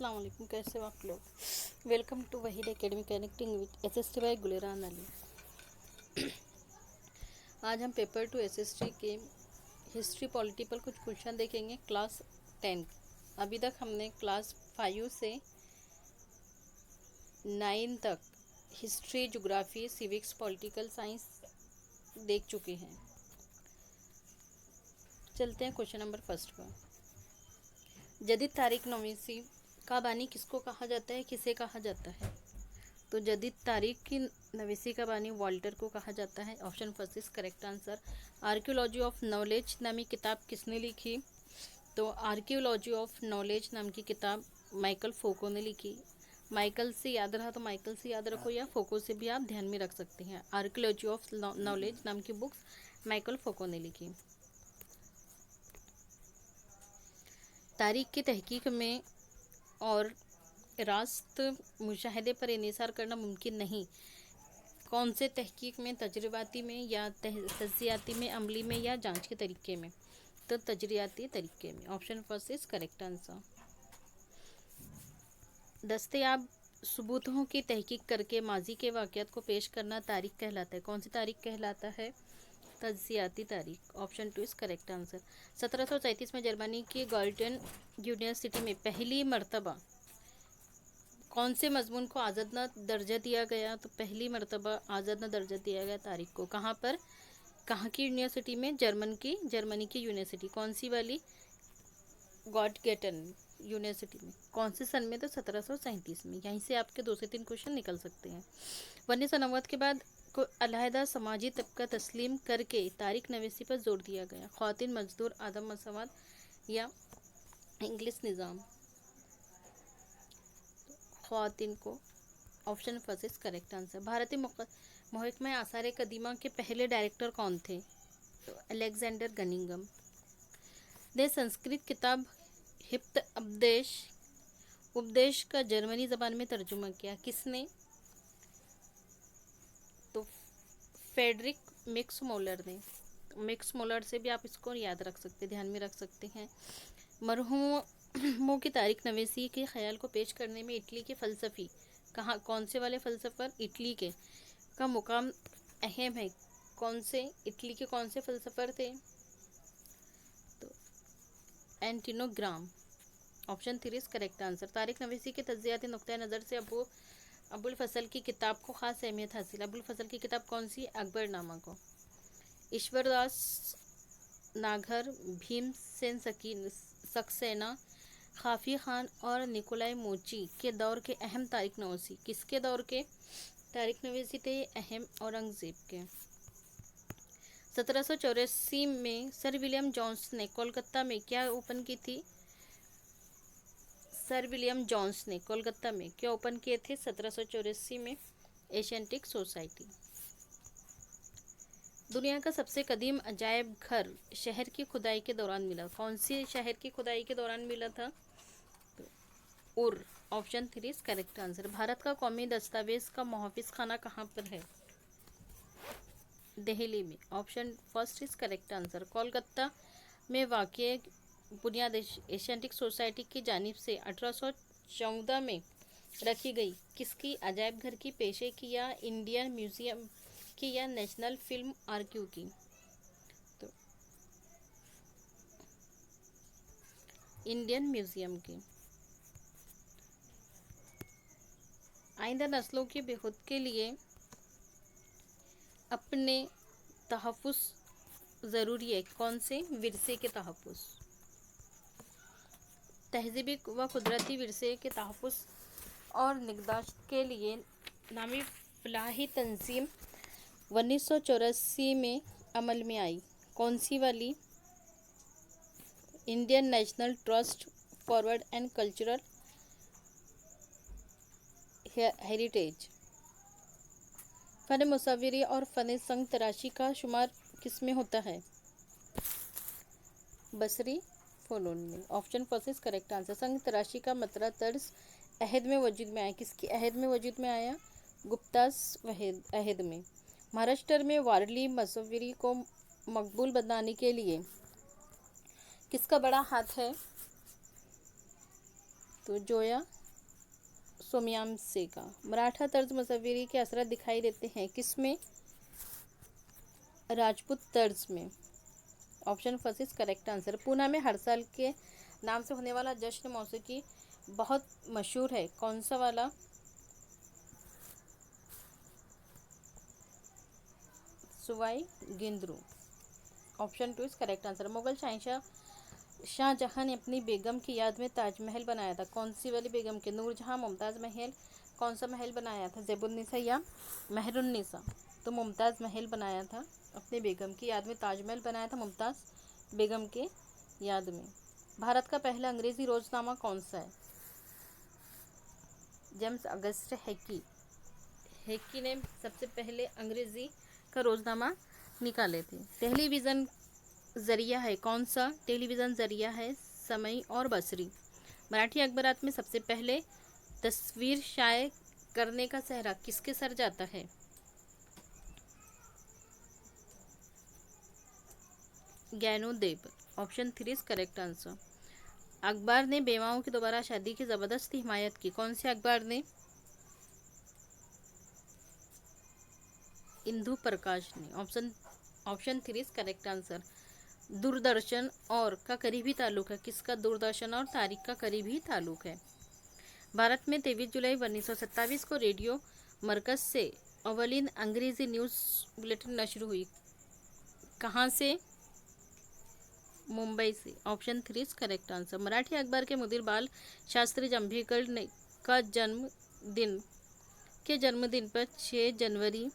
अस्सलाम वालेकुम, कैसे हो आप लोग। Welcome to Waheed academy connecting with SST by Gulerana Ali. आज हम पेपर 2 एसएसटी के हिस्ट्री पॉलिटी पर कुछ क्वेश्चन देखेंगे क्लास 10। अभी तक हमने क्लास 5 से 9 तक history, geography, civics, political science देख चुके हैं। चलते हैं क्वेश्चन नंबर फर्स्ट पर। जदीद तारीख नवीसी का बानी किसको कहा जाता है, किसे कहा जाता है। तो जदीद तारीख की नवीसी का बानी वॉल्टर को कहा जाता है। Option first is correct answer. Archaeology of knowledge नामी किताब किसने लिखी। तो आर्कियोलॉजी ऑफ नॉलेज नाम की किताब माइकल फोको ने लिखी। माइकल से याद रहा तो माइकल से याद रखो, या फोको से भी आप ध्यान में रख सकते हैं। आर्कियोलॉजी ऑफ नॉलेज नाम की बुक्स माइकल फोको ने लिखी। तारीख की तहकीक में और रास्त मुशाहिदे पर इन्हिसार करना मुमकिन नहीं। कौन से तहकीक में, तजर्बाती में या तज्जियाती में, अमली में या जांच के तरीके में। तो तजरियाती तरीके में। Option first is correct answer. दस्तयाब सबूतों की तहकीक करके माजी के वाक़यात को पेश करना तारीख कहलाता है। कौन सी तारीख कहलाता है। तज्जियाती तारीख। Option 2 is correct answer. 1737 में जर्मनी की गोल्डन यूनिवर्सिटी में पहली मरतबा कौन से मजमून को आज़ादना दर्जा दिया गया। तो पहली मरतबा आज़ादना दर्जा दिया गया तारीख को। कहाँ पर, कहाँ की यूनिवर्सिटी में। जर्मनी की यूनिवर्सिटी। कौन सी वाली। गॉटगेटन यूनिवर्सिटी में। कौन से सन में। तो 1737 में। यहीं से आपके 2 से 3 क्वेश्चन निकल सकते हैं। 1990 के बाद को अलहदा समाजी तबका तस्लीम करके तारीख नवीसी पर जोर दिया गया। ख्वातीन, मजदूर, आदम मसवाद या इंग्लिश निज़ाम। ख्वातीन को। Option first is correct answer. भारतीय महकमा आसार कदीमा के पहले डायरेक्टर कौन थे। तो अलेक्जेंडर गनिंगम ने संस्कृत किताब हिप्त उपदेश का जर्मनी ज़बान में तर्जुमा किया। किसने। तो फेडरिक मिक्स मोलर ने। मिक्स मोलर से भी आप इसको याद रख सकते, ध्यान में रख सकते हैं। मरहूमों की तारीख नवीसी के ख्याल को पेश करने में इटली के फ़लसफ़ी कहाँ, कौन से वाले फ़लसफ़र इटली के का मुकाम अहम है। कौन से इटली के कौन से फ़लसफ़र थे। तो एंटिनो ग्राम। Option 3 is correct answer. तारीख नवीसी के तज्जियाती नुक्ता नज़र से अबुल फजल की किताब को ख़ास अहमियत हासिल। अबुल फजल की किताब कौन सी। अकबरनामा को। ईश्वरदास नागर, भीमसेन सक्सेना, खाफी खान और निकोलाई मोची के दौर के अहम तारीख नवीसी। किसके दौर के तारीख नवीसी थे। अहम औरंगज़ेब के। 1784 में सर विलियम जोन्स ने कोलकाता में क्या ओपन की थी। सर विलियम जोन्स ने कोलकाता में क्या ओपन किए थे 1784 में। एशियंटिक सोसाइटी। दुनिया का सबसे कदीम अजायब घर शहर की खुदाई के दौरान मिला। कौन सी शहर की खुदाई के दौरान मिला था। तो उर। Option 3 is correct answer. Bharat का कौमी दस्तावेज का मुहाफिज खाना कहाँ पर है। दिल्ली में। Option first is correct answer. Kolkata में वाक़ बुनियाद एशियंटिक सोसाइटी की जानिब से 1814 में रखी गई किसकी अजायब घर की, पेशे की या इंडियन म्यूजियम की या नेशनल फिल्म आर्क्यू की। तो इंडियन म्यूजियम की। आइंदा नस्लों की बेहूद के लिए अपने तहफ़्फ़ुज़ ज़रूरी है। कौन से विरसे के तहफ़्फ़ुज़। तहज़ीबी व कुदरती विरसे के तहफ़्फ़ुज़ और निगहदाश्त के लिए नामी फलाही तंजीम 1984 में अमल में आई। कौन सी वाली। Indian national trust forward and cultural heritage. फ़न मुसव्विरी और फ़न संग तराशी का शुमार किस में होता है। बसरी फ़नून में। Option first is correct answer. संग तराशी का मतरा तर्ज अहद में वजूद में आया। किसकी अहद में वजूद में आया। गुप्तास अहद में। महाराष्ट्र में वारली मुसव्विरी को मकबूल बनाने के लिए किसका बड़ा हाथ है। तो जोया सोमयामसे का। मराठा तर्ज मुसव्विरी के असरत दिखाई देते हैं किसमें? राजपूत तर्ज में। Option first is correct answer. Poona में हर साल के नाम से होने वाला जश्न मौसीकी बहुत मशहूर है, कौन सा वाला? सुवाई गिंद्रू। Option two is correct answer. Mughal शहंशाह शाहजहां ने अपनी बेगम की याद में ताजमहल बनाया था, कौन सी वाली बेगम के? नूरजहां, मुमताज़ महल, कौन सा महल बनाया था? ज़ैबुन्निसा या मेहरुन्निसा? तो मुमताज़ महल बनाया था, अपनी बेगम की याद में ताजमहल बनाया था मुमताज़ बेगम के याद में। भारत का पहला अंग्रेज़ी रोजनामा कौन सा है? जेम्स अगस्ट हैकी। हैकी ने सबसे पहले अंग्रेज़ी का रोजनामा निकाले थे। टेलीविज़न ज़रिया है कौन सा? टेलीविज़न ज़रिया है समय और बसरी। मराठी अखबारात में सबसे पहले तस्वीर शाये करने का सहरा किसके सर जाता है? Gyanodev. Option three is correct answer. अखबार ने बेवाओं की दोबारा शादी की ज़बरदस्त हिमायत की, कौन से अखबार ने? इंदु प्रकाश ने। Option three is correct answer. Doordarshan और का करीबी ताल्लुक है किसका? दूरदर्शन और तारीख का करीबी ताल्लुक है। भारत में 23 जुलाई 1927 को रेडियो मरकज से अवलिन अंग्रेजी न्यूज़ बुलेटिन नशर हुई, कहाँ से? मुंबई से। Option three is correct answer. Marathi अखबार के मुदीर बाल शास्त्री जांभेकर का जन्मदिन पर 6 जनवरी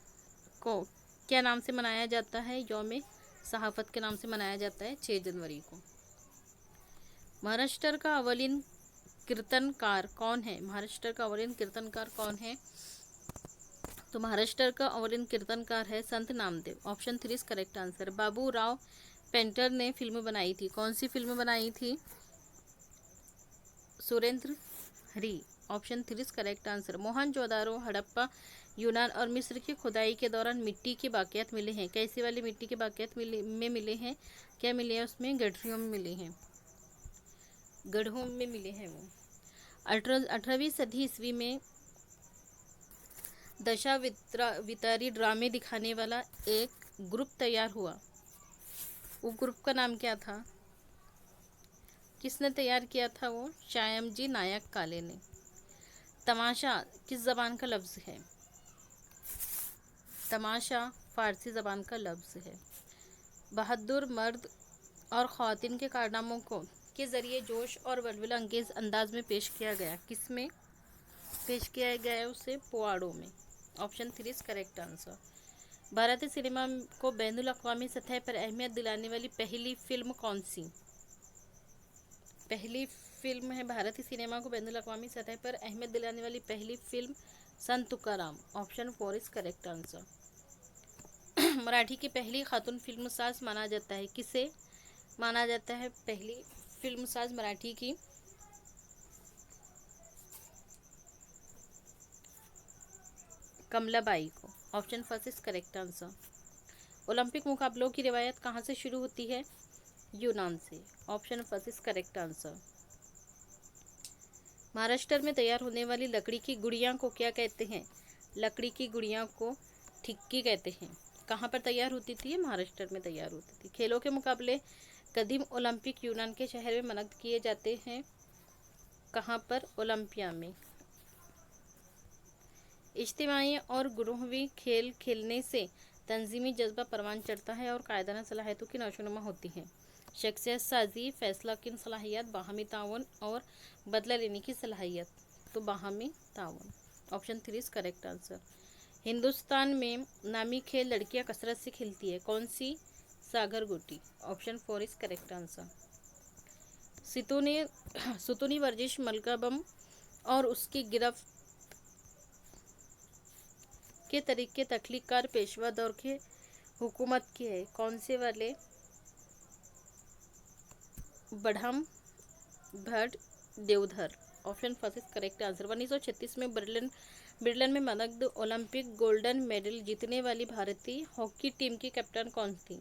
को क्या नाम से मनाया जाता है? यौम सहाफत के नाम से मनाया जाता है 6 जनवरी को। महाराष्ट्र का अवलिन कीर्तनकार कौन है? महाराष्ट्र का अवलिन कीर्तनकार कौन है? तो महाराष्ट्र का अवलिन कीर्तनकार है Sant Namdev. Option three is correct answer. Babu Rao Painter ने फिल्म बनाई थी, कौन सी फिल्म बनाई थी? Surendra Hari. Option three is correct answer. Mohenjodaro, Harappa, यूनान और मिस्र की खुदाई के दौरान मिट्टी के बाकियात मिले हैं, कैसी वाली मिट्टी के बाकियात मिले हैं? क्या मिले हैं उसमें? गठरियों में मिले हैं, गढ़ों में मिले हैं वो। 18वीं सदी ईस्वी में दशावतारी ड्रामे दिखाने वाला एक ग्रुप तैयार हुआ, वो ग्रुप का नाम क्या था? किसने तैयार किया था वो? श्यामजी नायक काले ने। तमाशा किस जबान का लफ्ज़ है? तमाशा फारसी ज़बान का लफ्ज़ है। बहादुर मर्द और ख़वातीन के कारनामों को के ज़रिए जोश और वल्वला अंगेज़ अंदाज में पेश किया गया, किस में पेश किया गया है उसे? पोवाड़ों में। Option three is correct answer. भारतीय सिनेमा को बैनुल अक़वामी सतह पर अहमियत दिलाने वाली पहली फिल्म कौन सी? पहली फिल्म है भारतीय सिनेमा को बैनुल अक़वामी सतह पर अहमियत दिलाने वाली पहली film Sant Tukaram. Option four is correct answer. Marathi की पहली खातून फिल्म साज माना जाता है, किसे माना जाता है पहली फिल्म साज मराठी की? कमलाबाई को। Option first is correct answer. Olympic मुकाबलों की रिवायत कहाँ से शुरू होती है? यूनान से। Option first is correct answer. Maharashtra में तैयार होने वाली लकड़ी की गुड़िया को क्या कहते हैं? लकड़ी की गुड़िया को ठिक्की कहते हैं। कहाँ पर तैयार होती थी? महाराष्ट्र में तैयार होती थी। खेलों के मुकाबले कदीम ओलंपिक यूनान के शहर में मनक़द किए जाते हैं, कहाँ पर? ओलंपिया में। इज्तिमाई और ग्रुहवी खेल खेलने से तंजीमी जज्बा परवान चढ़ता है और कायदाना सलाहियतों की नशोनुमा होती है। शख्सियत साजी, फैसला किन सलाहियत, बाहमी ताउन और बदला लेने की सलाहियत। तो बाहमी ताउन। Option three is correct answer. Hindustan में नामी खेल लड़कियां कसरत से खेलती है, कौन सी? सागर गोटी। Option four is correct answer. सुतूनी वर्जिश मलकाबम और उसकी गिरफ्त के तरीके तख्लीकार पेशवा दौर के हुकूमत की है, कौन से वाले? बढ़म, Bhatt, Deodhar. Option first is correct answer. 1936 में बर्लिन में मनक़द ओलंपिक गोल्डन मेडल जीतने वाली भारतीय हॉकी टीम की कप्तान कौन थी?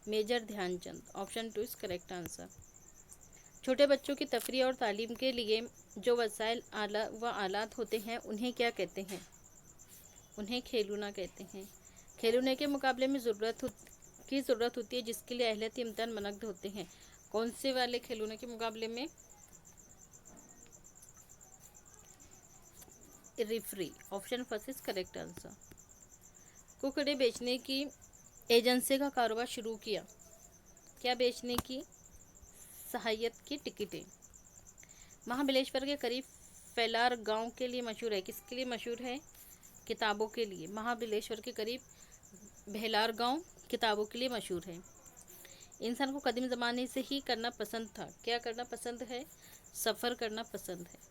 Major Dhyanchand. Option two is correct answer. छोटे बच्चों की तफरीह और तालीम के लिए जो वसाइल आला व आलात होते हैं उन्हें क्या कहते हैं? उन्हें खेलौना कहते हैं। खेलौने के मुकाबले में ज़रूरत होती है जिसके लिए अहलियत इम्तिहान मनक़द होते हैं। कौन से वाले खिलौने के मुकाबले में? Referee. Option first is correct answer. कुकड़े बेचने की एजेंसी का कारोबार शुरू किया। क्या बेचने की? सहायत की टिकटें। महाबलेश्वर के करीब फैलार गांव के लिए मशहूर है। किसके लिए मशहूर है? किताबों के लिए। महाबलेश्वर के करीब भेलार गांव किताबों के लिए मशहूर है। इंसान को कदीम ज़माने से ही करना पसंद था। क्या करना पसंद है? सफ़र करना पसंद है।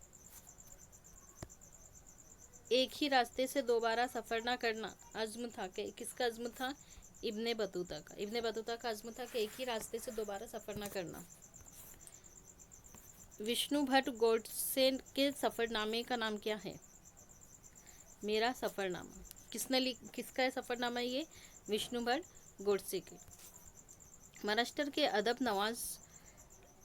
एक ही रास्ते से दोबारा सफ़र ना करना अज़्म था। किसका अज़्म था? इब्ने बतूता का। इब्ने बतूता का अज़्म था कि एक ही रास्ते से दोबारा सफ़र ना करना। विष्णु भट्ट गोडसे के सफ़रनामे का नाम क्या है? मेरा सफ़रनामा। किसका है सफ़रनामा ये? विष्णु भट्ट गोडसे के। महाराष्ट्र के अदब नवाज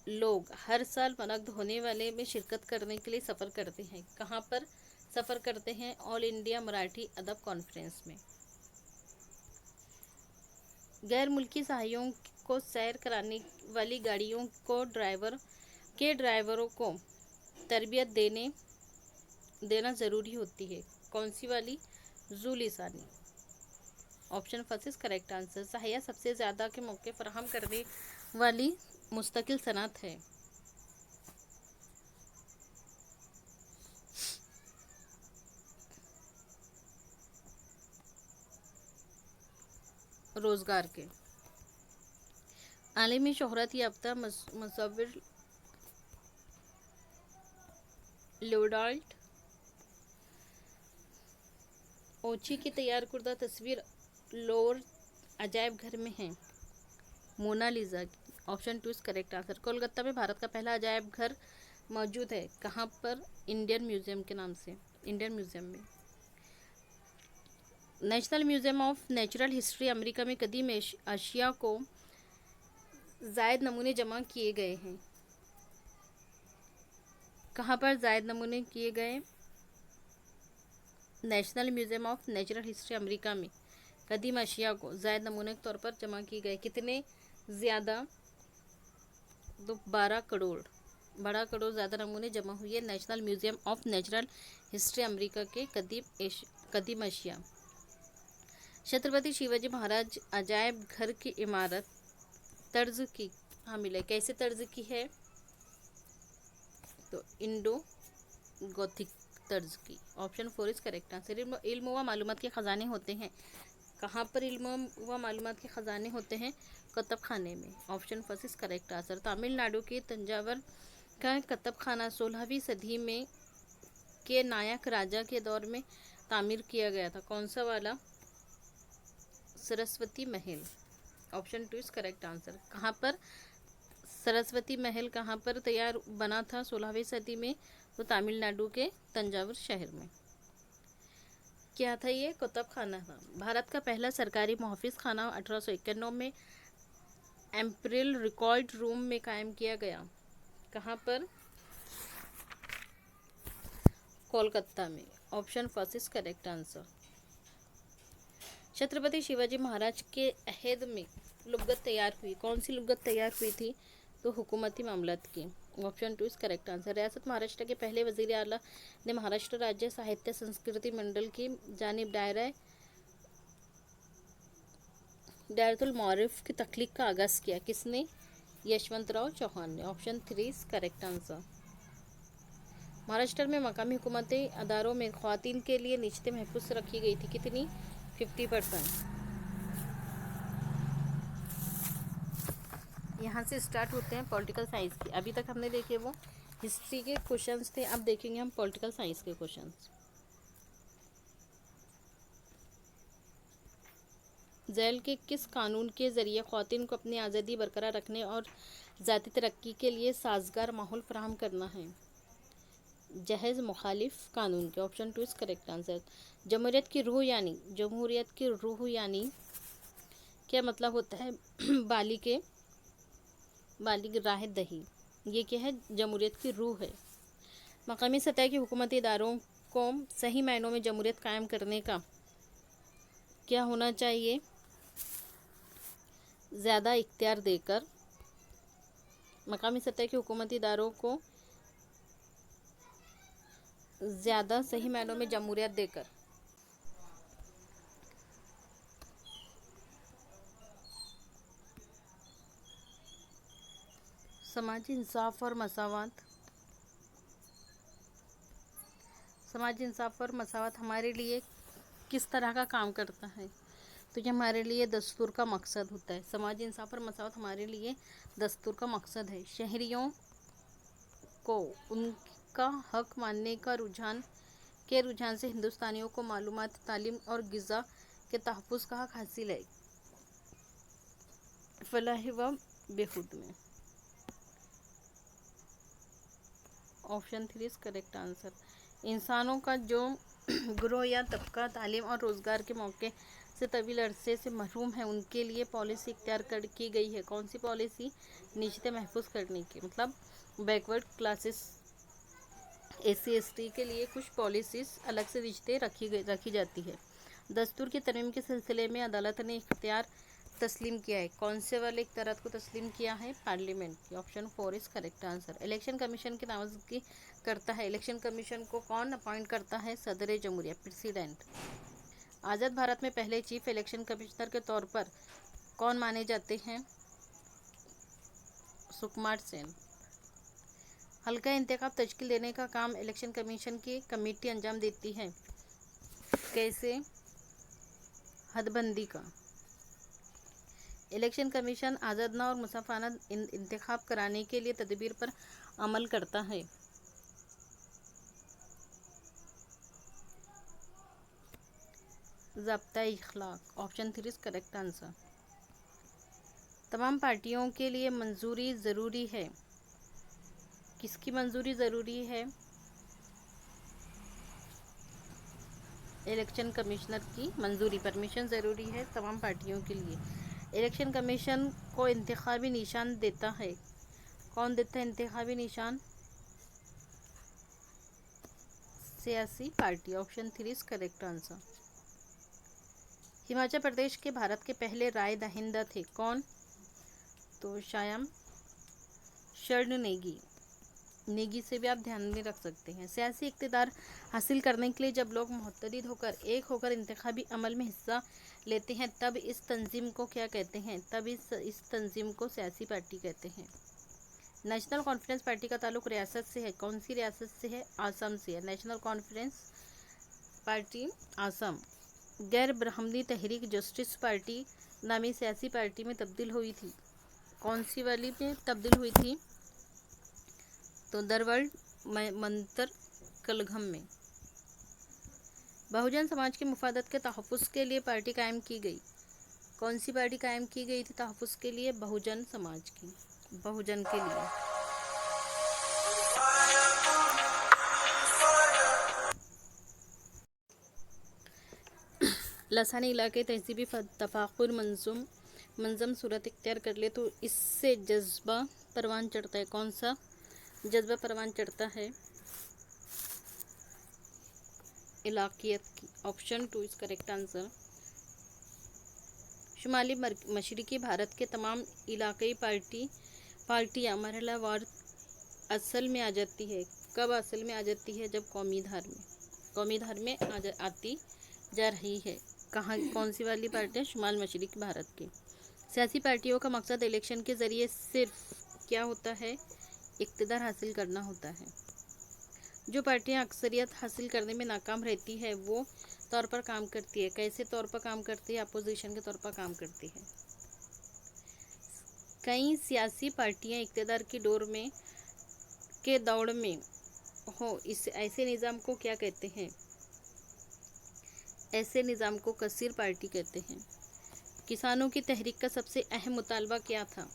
लोग हर साल मनक़द होने वाले में शिरकत करने के लिए सफ़र करते हैं। कहाँ पर सफ़र करते हैं? ऑल इंडिया मराठी अदब कॉन्फ्रेंस में। गैर मुल्की सहायों को सैर कराने वाली गाड़ियों को ड्राइवरों को तरबियत देना ज़रूरी होती है। कौन सी वाली? ज़ू लिसानी। Option first is correct answer. सहाया सबसे ज़्यादा के मौके फराहम करने वाली मुस्तकिल सनत है। रोज़गार के आलमी शोहरत याफ्ता मुसव्विर लियोनार्ड ओची की तैयार करदा तस्वीर लोर अजायब घर में है। मोनालिसा की। Option two is correct answer. Kolkata में भारत का पहला अजायब घर मौजूद है। कहाँ पर? इंडियन म्यूजियम के नाम से। इंडियन म्यूजियम में। National museum of natural history America में कदीम अशिया को जायद नमूने जमा किए गए हैं। कहाँ पर जायद नमूने किए गए? National museum of natural history America में कदीम अशिया को जायद नमूने के तौर पर जमा किए गए। कितने ज़्यादा? तो 12 करोड़ ज़्यादा नमूने जमा हुए national museum of natural history America के कदीम अशिया। छत्रपति शिवाजी महाराज अजायब घर की इमारत तर्ज की हामिल है। कैसे तर्ज की है? तो इंडो गोथिक तर्ज की। Option four is correct answer. इल्म व मालूमात के ख़जाने होते हैं। कहाँ पर इल्म व मालूमात के ख़जाने होते हैं? कतब खाने में। Option first is correct answer. Tamil Nadu के तंजावर का कतब खाना 16वीं सदी में के नायक राजा के दौर में तामीर किया गया था। कौन सा वाला? Saraswati Mahal. Option two is correct answer. कहाँ पर सरस्वती महल कहाँ पर तैयार बना था 16वीं सदी में? तो तमिलनाडु के तंजावुर शहर में। क्या था ये? कुतुब खाना था। भारत का पहला सरकारी मुहफ़िज़ खाना 1891 में एम्परियल रिकॉर्ड रूम में कायम किया गया। कहाँ पर? कोलकाता में। Option first is correct answer. Chhatrapati Shivaji Maharaj के अहद में लुगत तैयार हुई। कौन सी लुगत तैयार हुई थी? तो हुकूमती मामलात की। Option two is correct answer. रियासत महाराष्ट्र के पहले वजीर आला ने महाराष्ट्र राज्य साहित्य संस्कृति मंडल की जानिब दायरतुल मारिफ की तख्लीक का आगाज़ किया। किसने? यशवंतराव चौहान ने। Option three is correct answer. Maharashtra में मकामी हुकूमती अदारों में ख़वातीन के लिए निश्चित महफूज रखी गई थी। कितनी? 50%। यहाँ से स्टार्ट होते हैं पॉलिटिकल साइंस की। अभी तक हमने देखे वो हिस्ट्री के क्वेश्चंस थे, अब देखेंगे हम पॉलिटिकल साइंस के क्वेश्चंस। झैल के किस कानून के ज़रिए ख़वातीन को अपनी आज़ादी बरकरार रखने और ज़ाती तरक्की के लिए साजगार माहौल फराहम करना है? जहेज़ मुखालिफ कानून के। Option two is correct answer. जमहूरियत की रूह यानी क्या मतलब होता है? बालिग राह दही। ये क्या है? जमहूरियत की रूह है। मकामी सतह के हुकूमती इदारों को सही मायनों में जमहूरियत कायम करने का क्या होना चाहिए? ज़्यादा इख्तियार देकर। मकामी सतह के हुकूमती इदारों को ज़्यादा सही मायनों में जमहूरियत देकर। समाजी इंसाफ और मसावत। समाजी इंसाफ और मसावत हमारे लिए किस तरह का काम करता है? तो ये हमारे लिए दस्तूर का मकसद होता है। समाजी इंसाफ और मसावत हमारे लिए दस्तूर का मकसद है। शहरियों को उनका हक मानने का रुझान से हिंदुस्तानियों को मालूमात, तालीम और ग़िज़ा के तहफ़्फ़ुज़ का हक हासिल है। फलाह व बेहूद में ऑप्शन 3 इज़ करेक्ट आंसर। इंसानों का जो ग्रोह या तबका तालीम और रोज़गार के मौके से तवील अरसे से महरूम है, उनके लिए पॉलिसी इख्तियार की गई है। कौन सी पॉलिसी? निश्चित महफूज करने की, मतलब बैकवर्ड क्लासेस SC ST के लिए कुछ पॉलिसीज़ अलग से रिश्ते रखी जाती है। दस्तूर की तरमीम के सिलसिले में अदालत ने इख्तियार तस्लीम किया है। कौन से वाले इख्तियारात को तस्लीम किया है? पार्लियामेंट की। Option 4 is correct answer. Election commission की नामजदगी करता है। इलेक्शन कमीशन को कौन अपॉइंट करता है? सदर जमहूरिया, प्रेसिडेंट। आज़ाद भारत में पहले चीफ इलेक्शन कमिश्नर के तौर पर कौन माने जाते हैं? सुकुमार सेन। हल्का इंतखाब तश्कील देने का काम इलेक्शन कमीशन की कमेटी अंजाम देती है। कैसे? हदबंदी का। इलेक्शन कमीशन आज़ादना और मुसाफाना इंतखाब कराने के लिए तदबीर पर अमल करता है। ज़ाब्ता इखलाक। Option 3 is correct answer. तमाम पार्टियों के लिए मंजूरी ज़रूरी है। किसकी मंजूरी ज़रूरी है? इलेक्शन कमिश्नर की मंजूरी, परमिशन ज़रूरी है तमाम पार्टियों के लिए। इलेक्शन कमीशन को इंतखाबी निशान देता है। कौन देता है इंतखाबी निशान? सियासी party. Option 3 is correct answer. Himachal Pradesh के भारत के पहले राय दहिंदा थे। कौन? तो श्याम शरण नेगी से भी आप ध्यान में रख सकते हैं। सियासी इक़्तिदार हासिल करने के लिए जब लोग मुत्तहिद होकर एक होकर इंतखाबी अमल में हिस्सा लेते हैं, तब इस तंजीम को क्या कहते हैं? तब इस तंजीम को सियासी पार्टी कहते हैं। नेशनल कॉन्फ्रेंस पार्टी का ताल्लुक रियासत से है। कौन सी रियासत से है? आसाम से है। National conference party Assam. गैर ब्राह्मणी तहरीक जस्टिस पार्टी नामी सियासी पार्टी में तब्दील हुई थी। कौन सी वाली में तब्दील हुई थी? तो दरवर्ल्ड मंतर कलघम में। बहुजन समाज के मुफादत के तहफ़्फ़ुज़ के लिए पार्टी कायम की गई। कौन सी पार्टी कायम की गई थी तहफ़्फ़ुज़ के लिए? बहुजन समाज की, बहुजन के लिए। लसानी इलाके तहजीबी तफाकुर मंजम सूरत इख्तियार कर ले तो इससे जज्बा परवान चढ़ता है। कौन सा जज्बा परवान चढ़ता है? इलाकियत की। Option 2 is correct answer. शुमाली मशरिकी भारत के तमाम इलाकई पार्टियाँ मरहलावार असल में आ जाती है। कब असल में आ जाती है? जब कौमी धार में आती जा रही है। कहाँ? कौन सी वाली पार्टियाँ? शुमाल मशरिकी भारत की। सियासी पार्टियों का मकसद इलेक्शन के ज़रिए सिर्फ क्या होता है? इक़्तिदार हासिल करना होता है। जो पार्टियां अक्सरियत हासिल करने में नाकाम रहती है वो तौर पर काम करती है। कैसे तौर पर काम करती है? अपोजिशन के तौर पर काम करती है। कई सियासी पार्टियां इक़्तिदार की के दौड़ में हो, इस ऐसे निज़ाम को क्या कहते हैं? ऐसे निज़ाम को कसीर पार्टी कहते हैं। किसानों की तहरीक का सबसे अहम मुतालबा क्या था?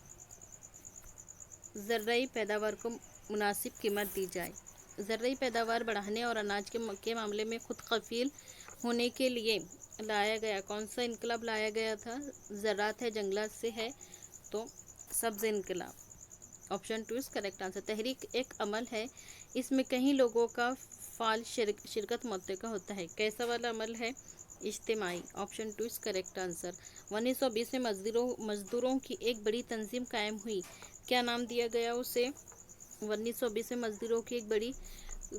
ज़र्राई पैदावार को मुनासिब कीमत दी जाए। ज़र्राई पैदावार बढ़ाने और अनाज के मामले में खुद कफ़ील होने के लिए लाया गया कौन सा इनकलाब लाया गया था? ज़राअत है, जंगलात से है, तो सब्ज़ इनकलाब। Option 2 is correct answer. तहरीक एक अमल है, इसमें कई लोगों का फाल शिरकत मौके का होता है। कैसा वाला अमल है? इज्तिमाई। Option 2 is correct answer. 1920 में मजदूरों की एक बड़ी तंजीम कायम हुई, क्या नाम दिया गया उसे? 1920 में मजदूरों की एक बड़ी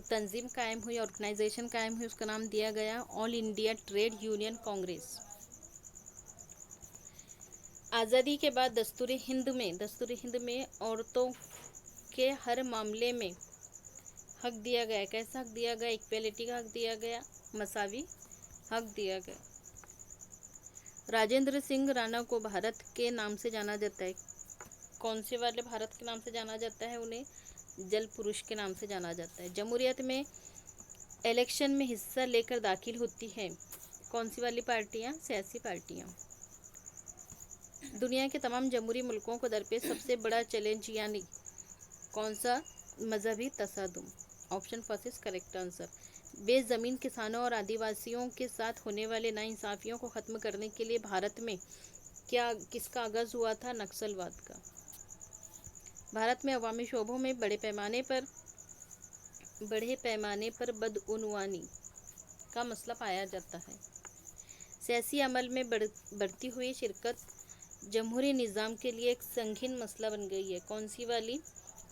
तंजीम कायम हुई, ऑर्गेनाइजेशन कायम हुई, उसका नाम दिया गया all India trade union Congress. आज़ादी के बाद दस्तूर हिंद में औरतों के हर मामले में हक दिया गया। कैसा हक दिया गया? इक्वेलिटी का हक दिया गया, मसावी हक दिया गया। राजेंद्र सिंह राणा को भारत के नाम से जाना जाता है, कौन से वाले भारत के नाम से जाना जाता है? उन्हें जल पुरुष के नाम से जाना जाता है। जमहूरियत में इलेक्शन में हिस्सा लेकर दाखिल होती हैं कौन सी वाली पार्टियां? सियासी पार्टियां। दुनिया के तमाम जमहूरी मुल्कों को दरपेश सबसे बड़ा चैलेंज यानी कौन सा? मजहबी तसादुम। Option first is correct answer. बेज़मीन किसानों और आदिवासियों के साथ होने वाले नाइंसाफियों को खत्म करने के लिए भारत में किसका आगाज हुआ था? नक्सलवाद का। भारत में अवामी शोबों में बड़े पैमाने पर बदउनवानी का मसला पाया जाता है। सियासी अमल में बढ़ती हुई शिरकत जमहूरी निज़ाम के लिए एक संगीन मसला बन गई है, कौन सी वाली?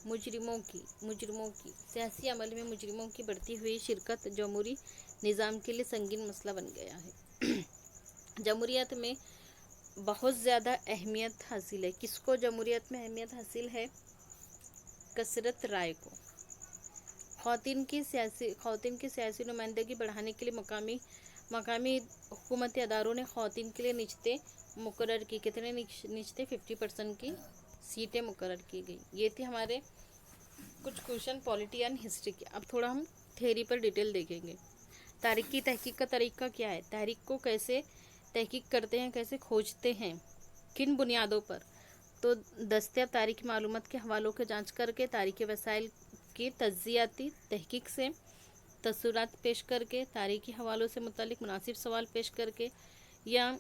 मुजरिमों की सियासी अमल में मुजरिमों की बढ़ती हुई शिरकत जमहूरी निज़ाम के लिए संगीन मसला बन गया है। जमहूरियत में बहुत ज़्यादा अहमियत हासिल है, किसको जमहूरियत में अहमियत हासिल है? कसरत राय को। ख़वातीन की सियासी नुमाइंदगी बढ़ाने के लिए मकामी हुकूमती अदारों ने ख़वातीन के लिए निश्ते मुकर्रर की। कितने निश्ते? 50% की सीटें मुकर्रर की गई। ये थी हमारे कुछ क्वेश्चन पॉलिटी एंड हिस्ट्री के। अब थोड़ा हम थ्योरी पर डिटेल देखेंगे। तारीख की तहकीक का तरीका क्या है? तारीख को कैसे तहकीक करते हैं, कैसे खोजते हैं, किन बुनियादों पर? तो दस्तयाब तारीखी मालूमात के हवालों की जांच करके, तारीखी वसाइल की तज्जियाती तहकीक से, तस्वीरात पेश करके, तारीखी हवालों से मुतालिक मुनासिब सवाल पेश करके, या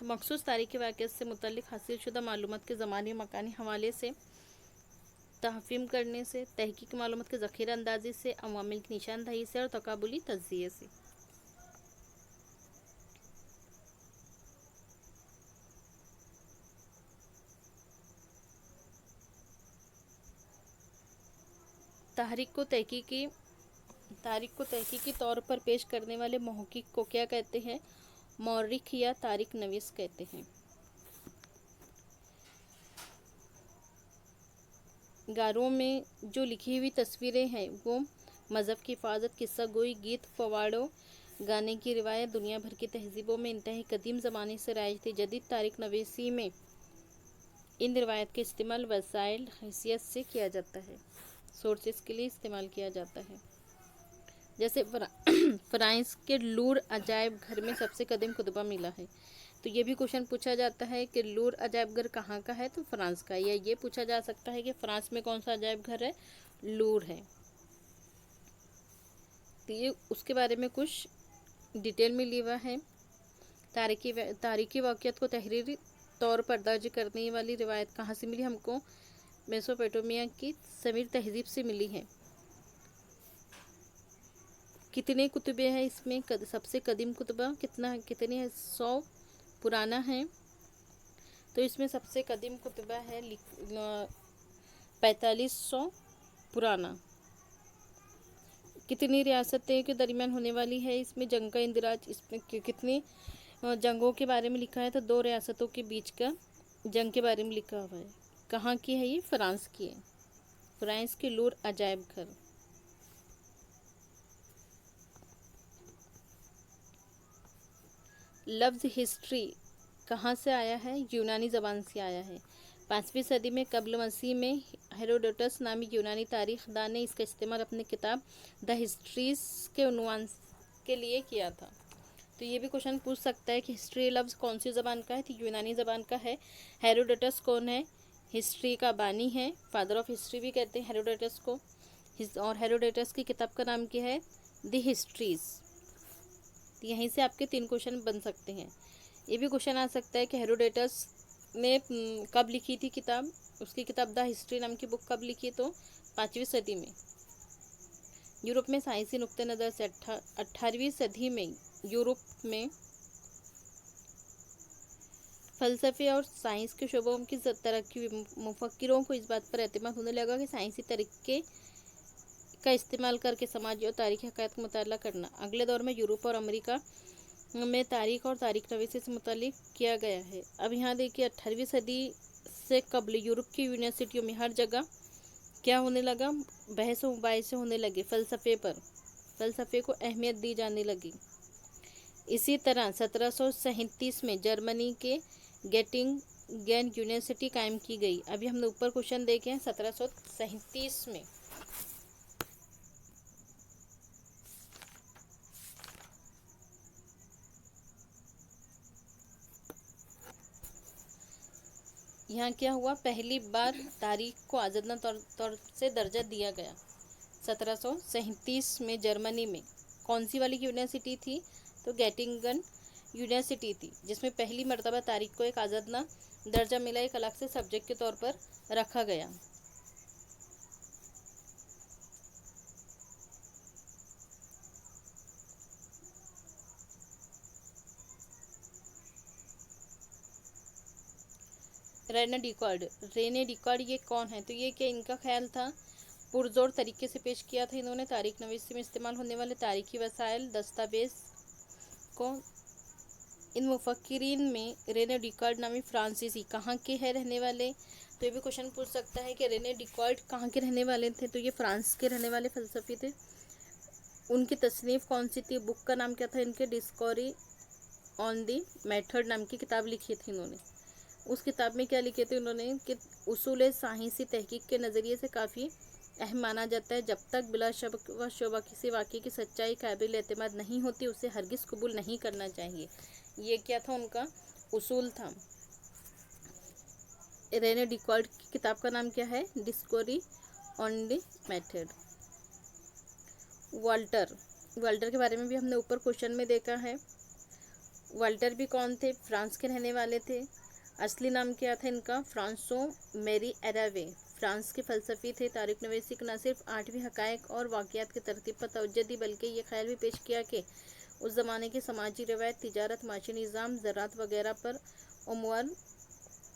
मखसूस तारीखी वाक़ियात से मुतालिक हासिल शुदा मालूमात के ज़मानी मकानी हवाले से तहफ़ीम करने से, तहकीकी मालूमात के ज़ख़ीरा अंदाज़ी से, अवामिल की निशानदही से और तकाबुली तज्ज़िये से। तारीख को तहकीकी तौर पर पेश करने वाले मुहक्किक को क्या कहते हैं? मौरिख या तारीख नवीस कहते हैं। गारों में जो लिखी हुई तस्वीरें हैं वो मज़हब की हिफाजत, किस्सा गोई, गीत, फवाड़ों, गाने की रिवायत दुनिया भर की तहजीबों में इंतहाई कदीम ज़माने से राइज थी। जदीद तारीख नवीसी में इन रिवायत के इस्तेमाल वसाइल हैसियत से किया जाता है, सोर्सेस के लिए इस्तेमाल किया जाता है। जैसे फ्रांस के लूर अजायब घर में सबसे कदीम कुतुबा मिला है। तो ये भी क्वेश्चन पूछा जाता है कि लूर अजायब घर कहाँ का है? तो फ्रांस का। या ये पूछा जा सकता है कि फ्रांस में कौन सा अजायब घर है? लूर है। तो ये उसके बारे में कुछ डिटेल में लिया है। तारीखी वाक़ियात को तहरीरी तौर पर दर्ज करने वाली रिवायत कहाँ से मिली हमको? मेसोपोटामिया की समीर तहजीब से मिली है। कितने कुतुबे हैं इसमें? सबसे कदीम कुतुबा कितने है? 100 पुराना है। तो इसमें सबसे कदीम कुतुबा है 4500 पुराना। कितनी रियासतें के दरमियान होने वाली है? इसमें जंग का इंदिराज। इसमें कितनी जंगों के बारे में लिखा है? तो 2 रियासतों के बीच का जंग के बारे में लिखा हुआ है। कहाँ की है ये? फ्रांस की है। फ्रांस के लूर अजायब घर। लफ्ज़ हिस्ट्री कहाँ से आया है? यूनानी ज़बान से आया है। 5वीं सदी में कब्ल मसीह में हेरोडोटस नामी यूनानी तारीखदान ने इसका इस्तेमाल अपनी किताब द हिस्ट्रीज के उन्वान के लिए किया था। तो ये भी क्वेश्चन पूछ सकता है कि हिस्ट्री लफ्ज़ कौन सी ज़बान का है? तो यूनानी ज़बान का है। हेरोडोटस कौन है? हिस्ट्री का बानी है, फादर ऑफ हिस्ट्री भी कहते हैं हेरोडोटस को। और हेरोडोटस की किताब का नाम क्या है? The histories. तो यहीं से आपके 3 क्वेश्चन बन सकते हैं। ये भी क्वेश्चन आ सकता है कि हेरोडोटस ने कब लिखी थी किताब? उसकी किताब द हिस्ट्री नाम की बुक कब लिखी? तो 5वीं सदी में। यूरोप में साइंसी नुक्ते नज़र से 18वीं सदी में यूरोप में फ़लसफ़े और साइंस के शोबों की तरक्की, मुफक्किरों को इस बात पर एतमाद होने लगा कि साइंसी तरीके का इस्तेमाल करके समाजी और तारीखी हक़ाइक़ का मुताला करना। अगले दौर में यूरोप और अमेरिका में तारीख और तारीख नवीसी से मुतालिक किया गया है। अब यहाँ देखिए 18वीं सदी से कबल यूरोप की यूनिवर्सिटियों में हर जगह क्या होने लगा? बहस व मुबाहिसे होने लगे फ़लसफ़े पर। फ़लसफ़े को अहमियत दी जाने लगी। इसी तरह 1737 में जर्मनी के गेटिंगेन यूनिवर्सिटी कायम की गई। अभी हमने ऊपर क्वेश्चन देखे हैं 1737 में। यहाँ क्या हुआ? पहली बार तारीख को आज़ादना तौर से दर्जा दिया गया। 1737 में जर्मनी में कौन सी वाली यूनिवर्सिटी थी? तो गेटिंगन यूनिवर्सिटी थी, जिसमें पहली मर्तबा तारीख को एक आज़ादना दर्जा मिला, एक अलग से सब्जेक्ट के तौर पर रखा गया। रेने डिकॉर्ड ये कौन है? तो ये क्या इनका ख्याल था? पुरजोर तरीके से पेश किया था इन्होंने तारीख नवीसी में इस्तेमाल होने वाले तारीखी वसाइल दस्तावेज को। इन मुफक्किरीन में रेने डिकॉर्ड नामी फ्रांसीसी कहाँ के हैं रहने वाले? तो ये भी क्वेश्चन पूछ सकता है कि रेने डिकॉर्ड कहाँ के रहने वाले थे? तो ये फ्रांस के रहने वाले फ़लसफ़ी थे। उनकी तसनीफ़ कौन सी थी? बुक का नाम क्या था इनके? डिस्कवरी ऑन दी मेथड नाम की किताब लिखी थी इन्होंने। उस किताब में क्या लिखे थे उन्होंने कि उसूल साइंसी तहकीक के नज़रिए से काफ़ी अहम माना जाता है। जब तक बिला शक व शुबा किसी वाक़े की सच्चाई काबिल एतमाद नहीं होती, उसे हरगिज़ कबूल नहीं करना चाहिए। ये क्या था उनका उसूल था। रेने डिकॉर्ड की किताब का नाम क्या है? Discovery on the method. Walter के बारे में भी हमने ऊपर क्वेश्चन में देखा है। वाल्टर भी कौन थे? फ्रांस के रहने वाले थे। असली नाम क्या था इनका? फ्रांसो मेरी एरावे। फ्रांस के फ़लसफ़ी थे। तारीख नवीसी को न सिर्फ 8वीं हक़ाइक़ और वाक़यात की तरतीब पर तवज्जो दी, बल्कि ये ख्याल भी पेश किया कि उस ज़माने की समाजी रवायत, तिजारत, माशी निज़ाम, ज़राअत वगैरह पर उम्र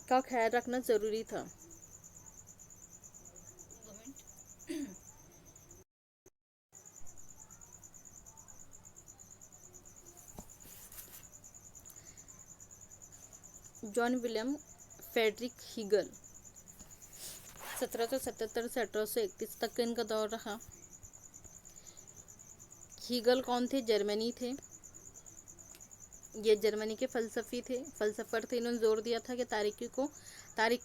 का ख्याल रखना ज़रूरी था। जॉन विलियम फ्रेडरिक हीगल 1777 से 1831 तक का इनका दौर रहा। हीगल कौन थे? जर्मनी थे। ये जर्मनी के फ़लसफ़ी थे, फ़लसफ़र थे। इन्होंने जोर दिया था कि तारीख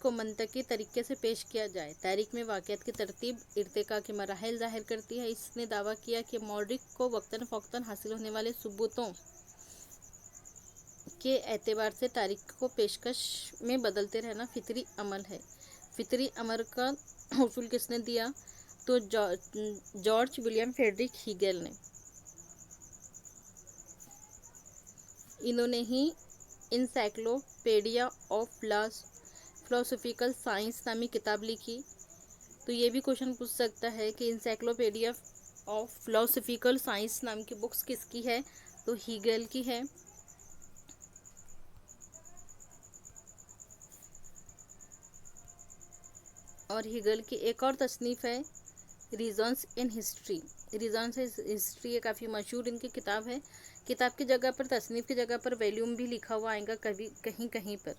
को मंतकी तरीके से पेश किया जाए। तारीख में वाक़यात की तरतीब इर्तिका के मराहिल ज़ाहिर करती है। इसने दावा किया कि मौरिख को वक्तन फ़ौक्तन हासिल होने वाले सबूतों के एतबार से तारीख को पेशकश में बदलते रहना फितरी अमल है। फितरी अमल का उसूल किसने दिया? तो जॉर्ज विलियम फ्रेडरिक हीगल ने। इन्होंने ही इनसाइक्लोपीडिया ऑफ फिलोसॉफिकल साइंस नामी किताब लिखी। तो ये भी क्वेश्चन पूछ सकता है कि इनसाइक्लोपीडिया ऑफ फिलोसॉफिकल साइंस नाम की बुक्स किसकी है? तो हीगल की है। और हीगल की एक और तसनीफ़ है reasons in history. Reasons in history ये काफ़ी मशहूर इनकी किताब है। किताब की जगह पर, तसनीफ़ की जगह पर वॉल्यूम भी लिखा हुआ आएगा कभी कहीं कहीं पर।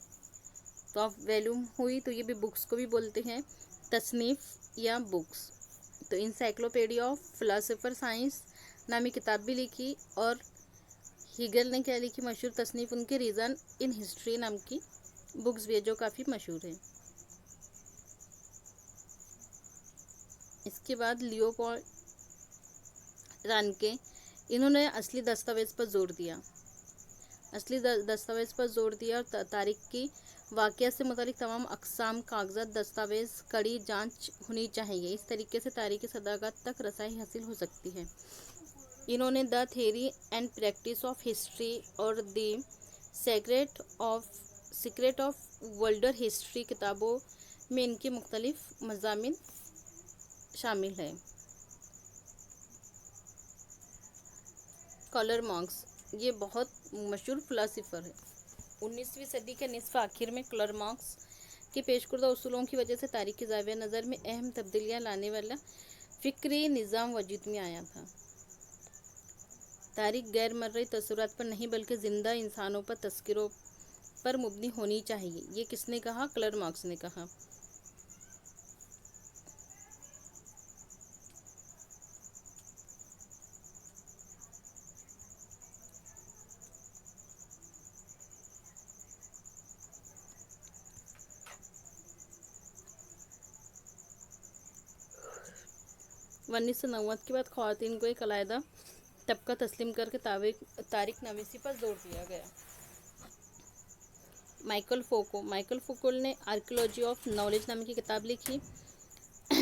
तो अब वॉल्यूम हुई तो ये भी बुक्स को भी बोलते हैं तसनीफ़ या बुक्स। तो इनसाइक्लोपीडिया ऑफ फिलोसफर साइंस नामी किताब भी लिखी। और हीगल ने क्या लिखी? मशहूर तसनीफ़ उनके रीज़न इन हिस्ट्री नाम की बुक्स भी है, जो काफ़ी मशहूर है। इसके बाद लियोपोल्ड रानके, इन्होंने असली दस्तावेज़ पर जोर दिया। असली दस्तावेज़ पर जोर दिया और तारीख की वाक़या से मुतालिक तमाम अक़साम कागज़ात दस्तावेज़ कड़ी जांच होनी चाहिए। इस तरीके से तारीख़ी सदाकत तक रसाई हासिल हो सकती है। इन्होंने the theory and practice of history और the secret of world history किताबों में इनके मुख्तलिफ मज़ामिन शामिल हैं। कार्ल मार्क्स, ये बहुत मशहूर फ़िलासफ़र है। 19वीं सदी के निस्फ़ आखिर में कार्ल मार्क्स के पेशकर्दा उसूलों की वजह से तारीख़ के ज़ाविया नज़र में अहम तब्दीलियाँ लाने वाला फ़िक्री निज़ाम वजूद में आया था। तारीख़ गैर मर्ई तस्वुरात पर नहीं बल्कि ज़िंदा इंसानों पर तस्करों पर मुबनी होनी चाहिए। ये किसने कहा? कार्ल मार्क्स ने कहा। उन्नीस सौ नव्वद के बाद ख़वातीन को एक अलहदा तबका तस्लीम करके तारीख़ नवीसी पर जोर दिया गया। माइकल फोको ने आर्कियोलॉजी ऑफ नॉलेज नाम की किताब लिखी।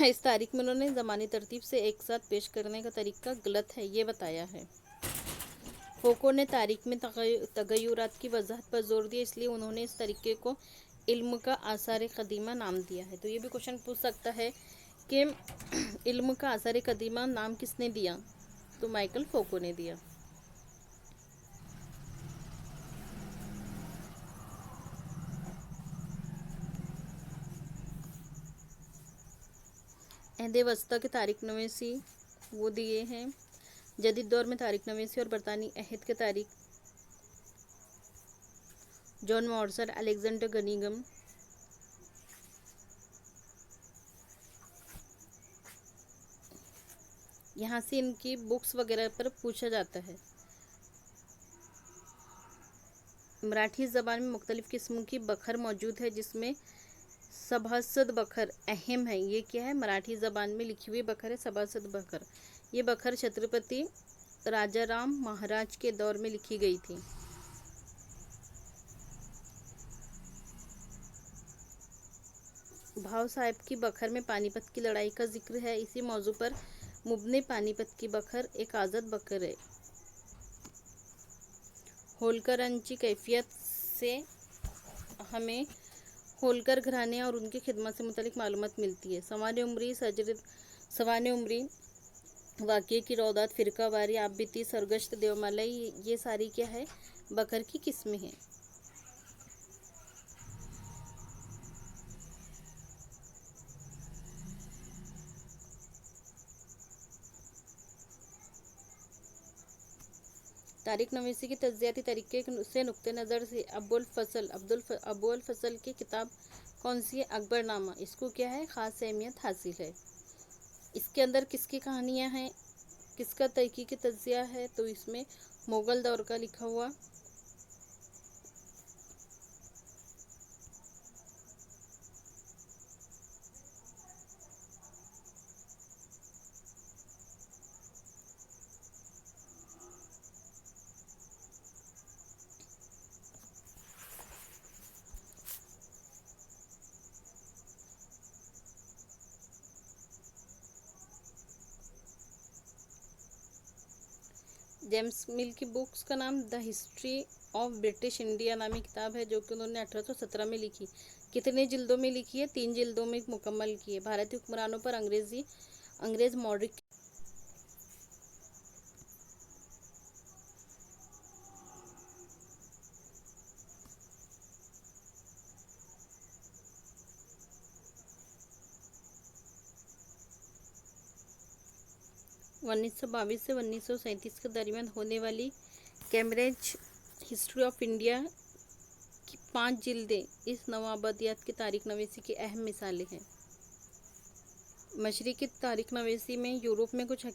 इस तारीख में उन्होंने ज़मानी तरतीब से एक साथ पेश करने का तरीका गलत है ये बताया है। फोको ने तारीख में तगय्युरात की वजाहत पर जोर दिया, इसलिए उन्होंने इस तरीके को इल्म का आसार कदीमा नाम दिया है। तो ये भी क्वेश्चन पूछ सकता है कि इल्म का आसार कदीमा नाम किसने दिया? तो माइकल फोको ने दिया। अहद वस्ता के तारीख नवीसी वो दिए हैं। जदीद दौर में तारीख नवीसी और बरतानी अहद के तारीख जॉन मॉर्सर, अलेक्जेंडर गनीगम, यहाँ से इनकी बुक्स वगैरह पर पूछा जाता है। मराठी ज़बान में मुख्तलिफ़ किस्म की बखर मौजूद है, जिसमें सभासद बखर अहम है। ये क्या है? मराठी ज़बान में लिखी हुई बखर है सभासद बखर। ये बखर छत्रपति राजाराम महाराज के दौर में लिखी गई थी। भाव साहब की बखर में पानीपत की लड़ाई का जिक्र है। इसी मौजू पर मुबने पानीपत की बखर एक आज़ाद बखर है। होलकरांची कैफियत से हमें होलकर घराने और उनकी खिदमत से मुतलिक मालूमात मिलती है। सवाने उमरी वाक़ये की रौदात, फ़िरकावारी, आप बीती, सरगश्त, देवमालाई, ये सारी क्या है? बकर की किस्में हैं। तारीख नवीसी की तज्ज़ियाती तरीके से नुक्ते नज़र से अबुल फसल की किताब कौन सी है? अकबरनामा। इसको क्या है? ख़ास अहमियत हासिल है। इसके अंदर किसकी कहानियाँ हैं? किसका तहकीकी तज्ज़िया है? तो इसमें मुग़ल दौर का लिखा हुआ जेम्स मिल की बुक्स का नाम the history of British India नामी किताब है, जो कि उन्होंने 1817 में लिखी। कितने जिल्दों में लिखी है? 3 जिल्दों में मुकम्मल की है। भारतीय हुक्मरानों पर अंग्रेज़ मौर्य 1922 से 1937 के दरमियान होने वाली कैम्ब्रिज हिस्ट्री ऑफ इंडिया की 5 जिल्दें इस नवाबदियात की तारीख नवीसी की अहम मिसालें हैं। मशरिकी तारीख नवीसी में यूरोप में कुछ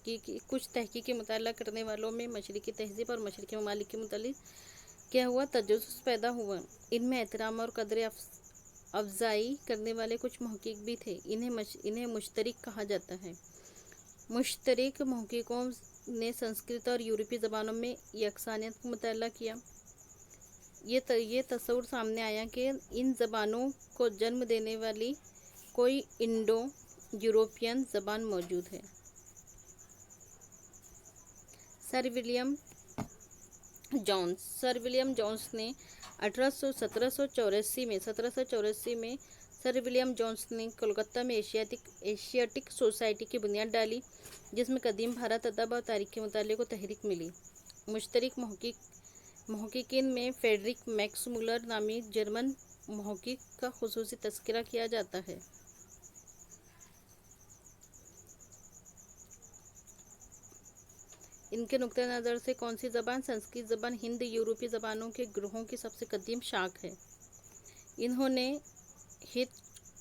तहकीकी मुताला करने वालों में मशरिकी तहज़ीब और मशरिकी ममालिक के मुतालिक क्या हुआ? तजस्सुस पैदा हुआ। इनमें एहतराम और कदर अफ़ज़ाई करने वाले कुछ महक़्क़ीक़ भी थे। इन्हें मुश्तरिक कहा जाता है। मुश्तरिक महक़्क़ीक़ों ने संस्कृत और यूरोपीय ज़बानों में यकसानियत का मुताला किया। ये तस्वुर सामने आया कि इन ज़बानों को जन्म देने वाली कोई इंडो यूरोपियन ज़बान मौजूद है। Sir William Jones, sir William Jones ने 1784 में सर विलियम जॉन्स ने कोलकाता में एशियाटिक सोसाइटी की बुनियाद डाली, जिसमें कदीम भारत अदब और तारीख के मुताले को तहरीक मिली। मुश्तरक महक़क़ीन में फ्रेडरिक मैक्स मुलर नामी जर्मन महक़क़ का खुसूसी तज़किरा किया जाता है। इनके नुक्ते नज़र से कौन सी ज़बान संस्कृत ज़बान हिंद यूरोपीय ज़बानों के ग्रोहों की सबसे कदीम शाख है? इन्होंने हित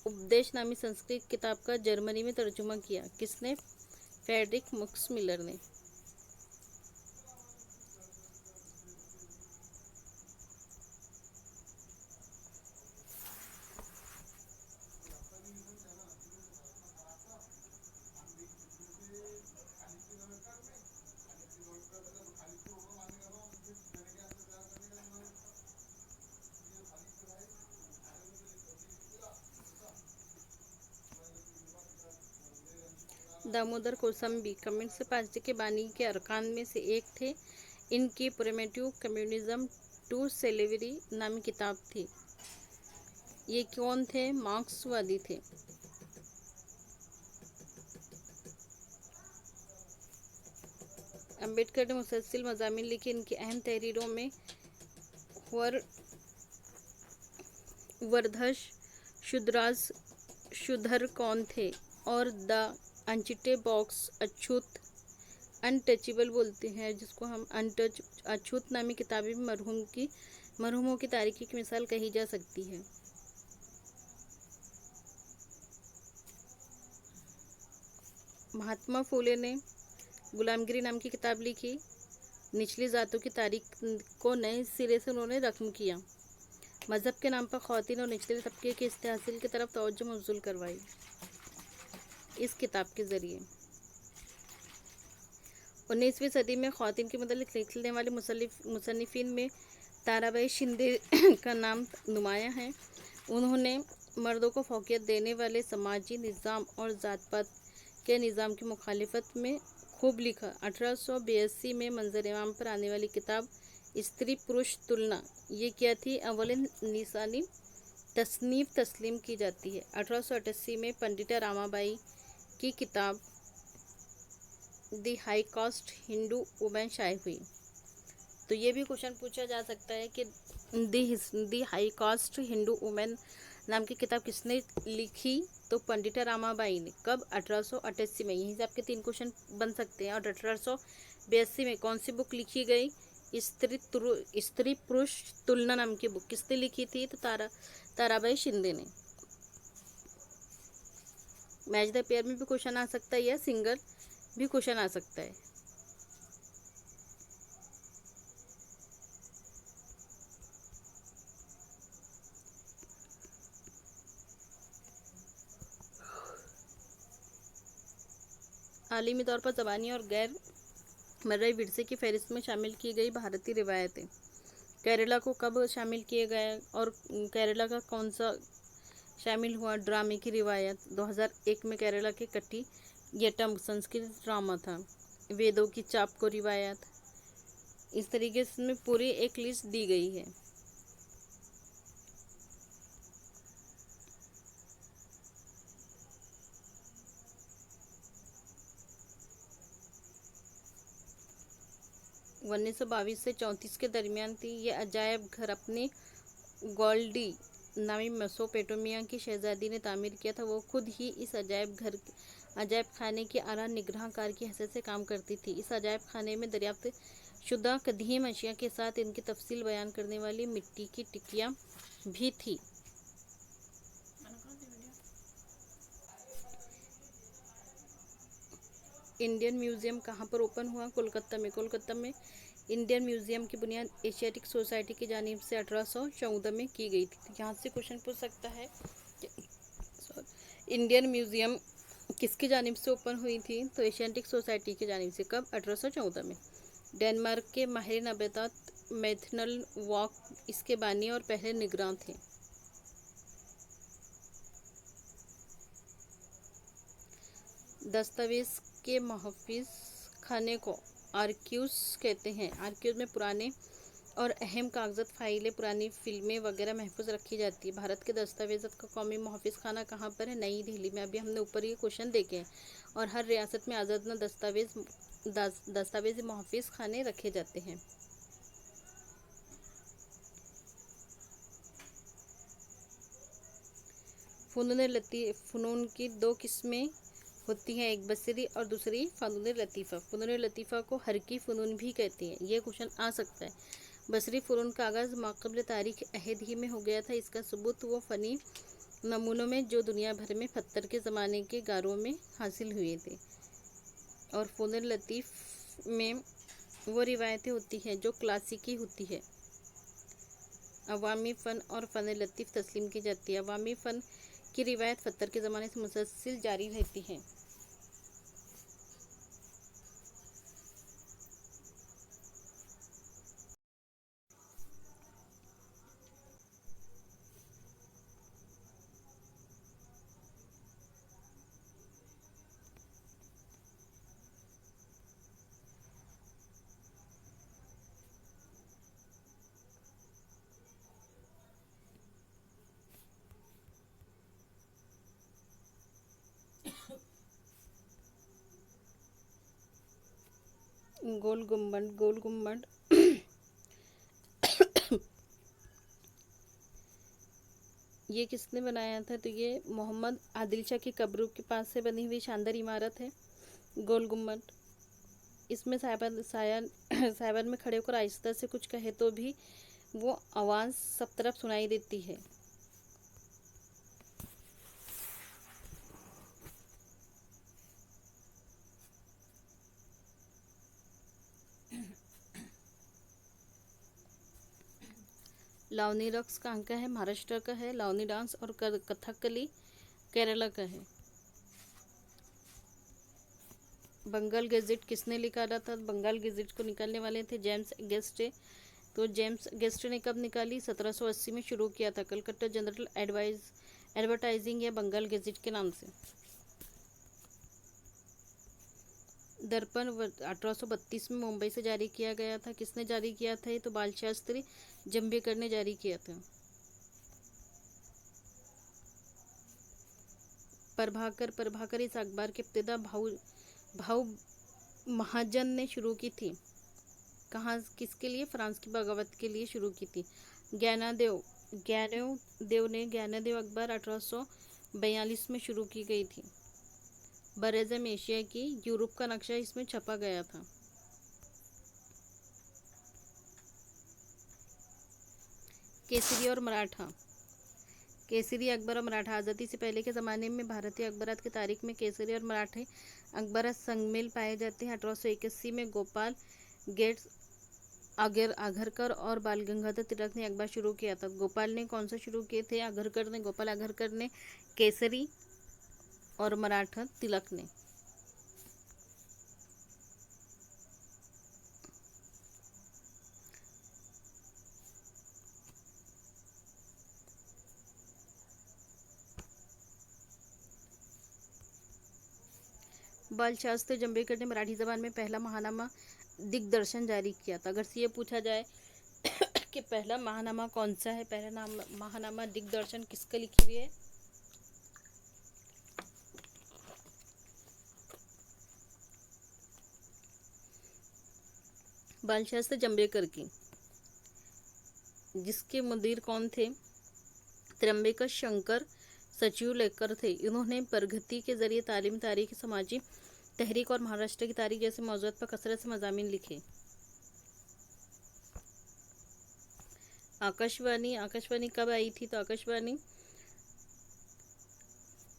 उपदेश नामी संस्कृत किताब का जर्मनी में तर्जुमा किया। किसने? फ्रेडरिक मैक्स मुलर ने। दामोदर कोसंबी कम्युनिस्ट पार्टी के बानी के अरकान में से एक थे। इनकी प्रिमिटिव कम्युनिज्म टू स्लेवरी नामी किताब थी। ये कौन थे? मार्क्सवादी थे। अम्बेडकर ने मुसलसल मज़ामीन लिखे। इनकी अहम तहरीरों में वर्धश शुद्धर कौन थे और द अनचिटे बॉक्स अनटचेबल बोलते हैं, जिसको हम अछूत नामी किताबें भी मरहूमों की तारीकी की मिसाल कही जा सकती है। महात्मा फूले ने गुलामगिरी नाम की किताब लिखी। निचली जातों की तारीख को नए सिरे से उन्होंने रकम किया। मज़हब के नाम पर ख़वातीन और निचले तबके के इस्तेहसाल की तरफ तवज्जो मबज़ूल करवाई इस किताब के ज़रिए। 19वीं सदी में ख़वातीन के मतलब लिखने वाले मुसन्निफ़ीन में ताराबाई शिंदे का नाम नुमाया है। उन्होंने मर्दों को फ़ौक़ियत देने वाले समाजी निज़ाम और ज़ात-पात के निज़ाम की मुखालिफत में खूब लिखा। 1882 में मंज़र-ए-आम पर आने वाली किताब स्त्री पुरुष तुलना, ये क्या थी? अवलिन निसानी तसनीफ़ तस्लीम की जाती है। 1888 में पंडिता रामाबाई की किताब दी हाई कास्ट हिंदू वुमेन शाये हुई। तो ये भी क्वेश्चन पूछा जा सकता है कि दी हाई कास्ट हिंदू वुमेन नाम की किताब किसने लिखी? तो पंडिता रामाबाई ने। कब? 1888 में। यहीं से आपके 3 क्वेश्चन बन सकते हैं। और 1882 में कौन सी बुक लिखी गई? स्त्री पुरुष तुलना नाम की बुक किसने लिखी थी? तो ताराबाई शिंदे ने। मैच द पेयर में भी क्वेश्चन आ सकता है या सिंगल भी क्वेश्चन आ सकता है। आलिमी तौर पर ज़बानी और गैर मर्रई विरसे की फहरिस्त में शामिल की गई भारतीय रिवायतें। केरला को कब शामिल किए गए और केरला का कौन सा शामिल हुआ? ड्रामे की रिवायत 2001 में केरला के कट्टियट्टम संस्कृत ड्रामा था। वेदों की चाप को रिवायत। इस तरीके से इसमें पूरी एक लिस्ट दी गई है। उन्नीस सौ 22 से 34 के दरमियान थी। ये अजायब घर अपने गोल्डी नामी मेसोपोटामिया की शहजादी ने तामीर किया था। वो खुद ही इस अजायब खाने की आला निगराहकार की हैसियत से काम करती थी। इस अजायब खाने में दरियाफ्त शुदा कदीम अशिया के साथ इनकी तफसील बयान करने वाली मिट्टी की टिकियाँ भी थी। इंडियन म्यूज़ियम कहाँ पर ओपन हुआ? कोलकाता में। कोलकाता में इंडियन म्यूज़ियम की बुनियाद एशियाटिक सोसाइटी की जानिब से 1814 में की गई थी। यहाँ से क्वेश्चन पूछ सकता है कि इंडियन म्यूज़ियम किसकी जानिब से ओपन हुई थी? तो एशियाटिक सोसाइटी की जानिब से। कब? 1814 में। डेनमार्क के माहिर नबातात मैथनल वॉक इसके बानी और पहले निगरान थे। दस्तावेज़ के महफिज खाने को आर्क्यूज कहते हैं। आर्क्यूज में पुराने और अहम कागजात, फाइलें, पुरानी फिल्में वगैरह महफूज रखी जाती है। भारत के दस्तावेज़ात का कौमी मुहफ़्फ़िज़ खाना कहाँ पर है? नई दिल्ली में। अभी हमने ऊपर ये क्वेश्चन देखे हैं। और हर रियासत में आज़ादना दस्तावेज़ मुहफ़्फ़िज़ खाने रखे जाते हैं। फ़ुनून की दो किस्में होती हैं, एक बसरी और दूसरी फ़नून लतीफ़ा। फ़नून लतीफ़ा को हरकी फ़ुनून भी कहते हैं। ये क्वेश्चन आ सकता है। बसरी फ़ुनून का आगाज़ माक़बल तारीख़ अहद ही में हो गया था। इसका सबूत वो फ़नी नमूनों में जो दुनिया भर में पत्थर के ज़माने के गारों में हासिल हुए थे। और फ़नून लतीफ़ में वो रिवायतें होती हैं जो क्लासिकी होती है। अवामी फ़न और फ़न लतीफ़ तस्लीम की जाती है। अवामी फ़न की रिवायत पत्थर के ज़माने से मुसलसल जारी रहती है। गोल गुम्बद ये किसने बनाया था? तो ये मोहम्मद आदिल शाह की कब्र के पास से बनी हुई शानदार इमारत है गोल गुम्बद। इसमें साइबर में खड़े होकर आहिस्ता से कुछ कहे तो भी वो आवाज़ सब तरफ सुनाई देती है। लावनी रक्स कहाँ का है? महाराष्ट्र का है। लावनी डांस और कथकली केरला का है। बंगाल गजेट किसने निकाला था? बंगाल गजेट को निकालने वाले थे जेम्स गेस्टे। तो जेम्स गेस्टे ने कब निकाली? 1780 में शुरू किया था कलकत्ता जनरल एडवर्टाइजिंग या बंगाल गजेट के नाम से। दर्पण 1832 में मुंबई से जारी किया गया था। किसने जारी किया था? ये तो बाल शास्त्री जंभेकर ने जारी किया था। प्रभाकर इस अखबार की इब्तिदा भाऊ महाजन ने शुरू की थी। कहाँ, किसके लिए? फ्रांस की बगावत के लिए शुरू की थी। ज्ञानदेव अखबार 1842 में शुरू की गई थी। बरेज़म एशिया की यूरोप का नक्शा इसमें छपा गया था। केसरी और मराठा। केसरी अकबर और मराठा। आज़ादी से पहले के ज़माने में भारतीय अखबारात की तारीख में केसरी और मराठे अखबारात संगमेल पाए जाते हैं। 1881 में गोपाल गेट्स आगरकर और बाल गंगाधर तिलक ने अखबार शुरू किया था। गोपाल ने कौन सा शुरू किए थे? गोपाल आगरकर ने केसरी और मराठा तिलक ने। बाल शास्त्री जंभेकर ने मराठी जबान में पहला महानामा दिग्दर्शन जारी किया था। अगर से ये पूछा जाए कि पहला महानामा कौन सा है, पहला महानामा दिग्दर्शन किसका लिखी हुई है? बाल शास्त्री जंभेकर की। जिसके मुदीर कौन थे? त्र्यंबकेश शंकर सचिव लेकर थे। इन्होंने प्रगति के जरिए तालीम, तारीख, समाजी तहरीक और महाराष्ट्र की तारीख जैसे मौज़ूआत पर कसरत से मज़ामीन लिखे। आकाशवाणी कब आई थी? तो आकाशवाणी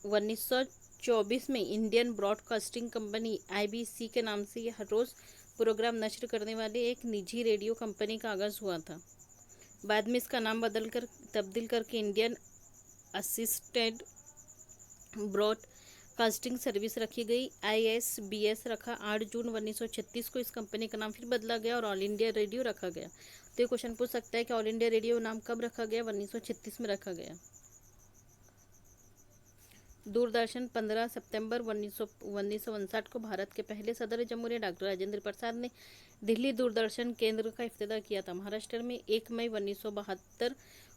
1924 में इंडियन ब्रॉडकास्टिंग कंपनी IBC के नाम से हर रोज़ प्रोग्राम नश्र करने वाली एक निजी रेडियो कंपनी का आगाज़ हुआ था। बाद में इसका नाम तब्दील करके इंडियन असिस्टेड ब्रॉडकास्टिंग सर्विस रखी गई। ISBS रखा। 8 जून 1936 को इस कंपनी का नाम फिर बदला गया और ऑल इंडिया रेडियो रखा गया। तो ये क्वेश्चन पूछ सकता है कि ऑल इंडिया रेडियो नाम कब रखा गया? 1936 में रखा गया। दूरदर्शन 15 सितंबर 1959 को भारत के पहले सदर जमहूरिया डॉक्टर राजेंद्र प्रसाद ने दिल्ली दूरदर्शन केंद्र का इफ्तिताह किया था। महाराष्ट्र में 1 मई 1972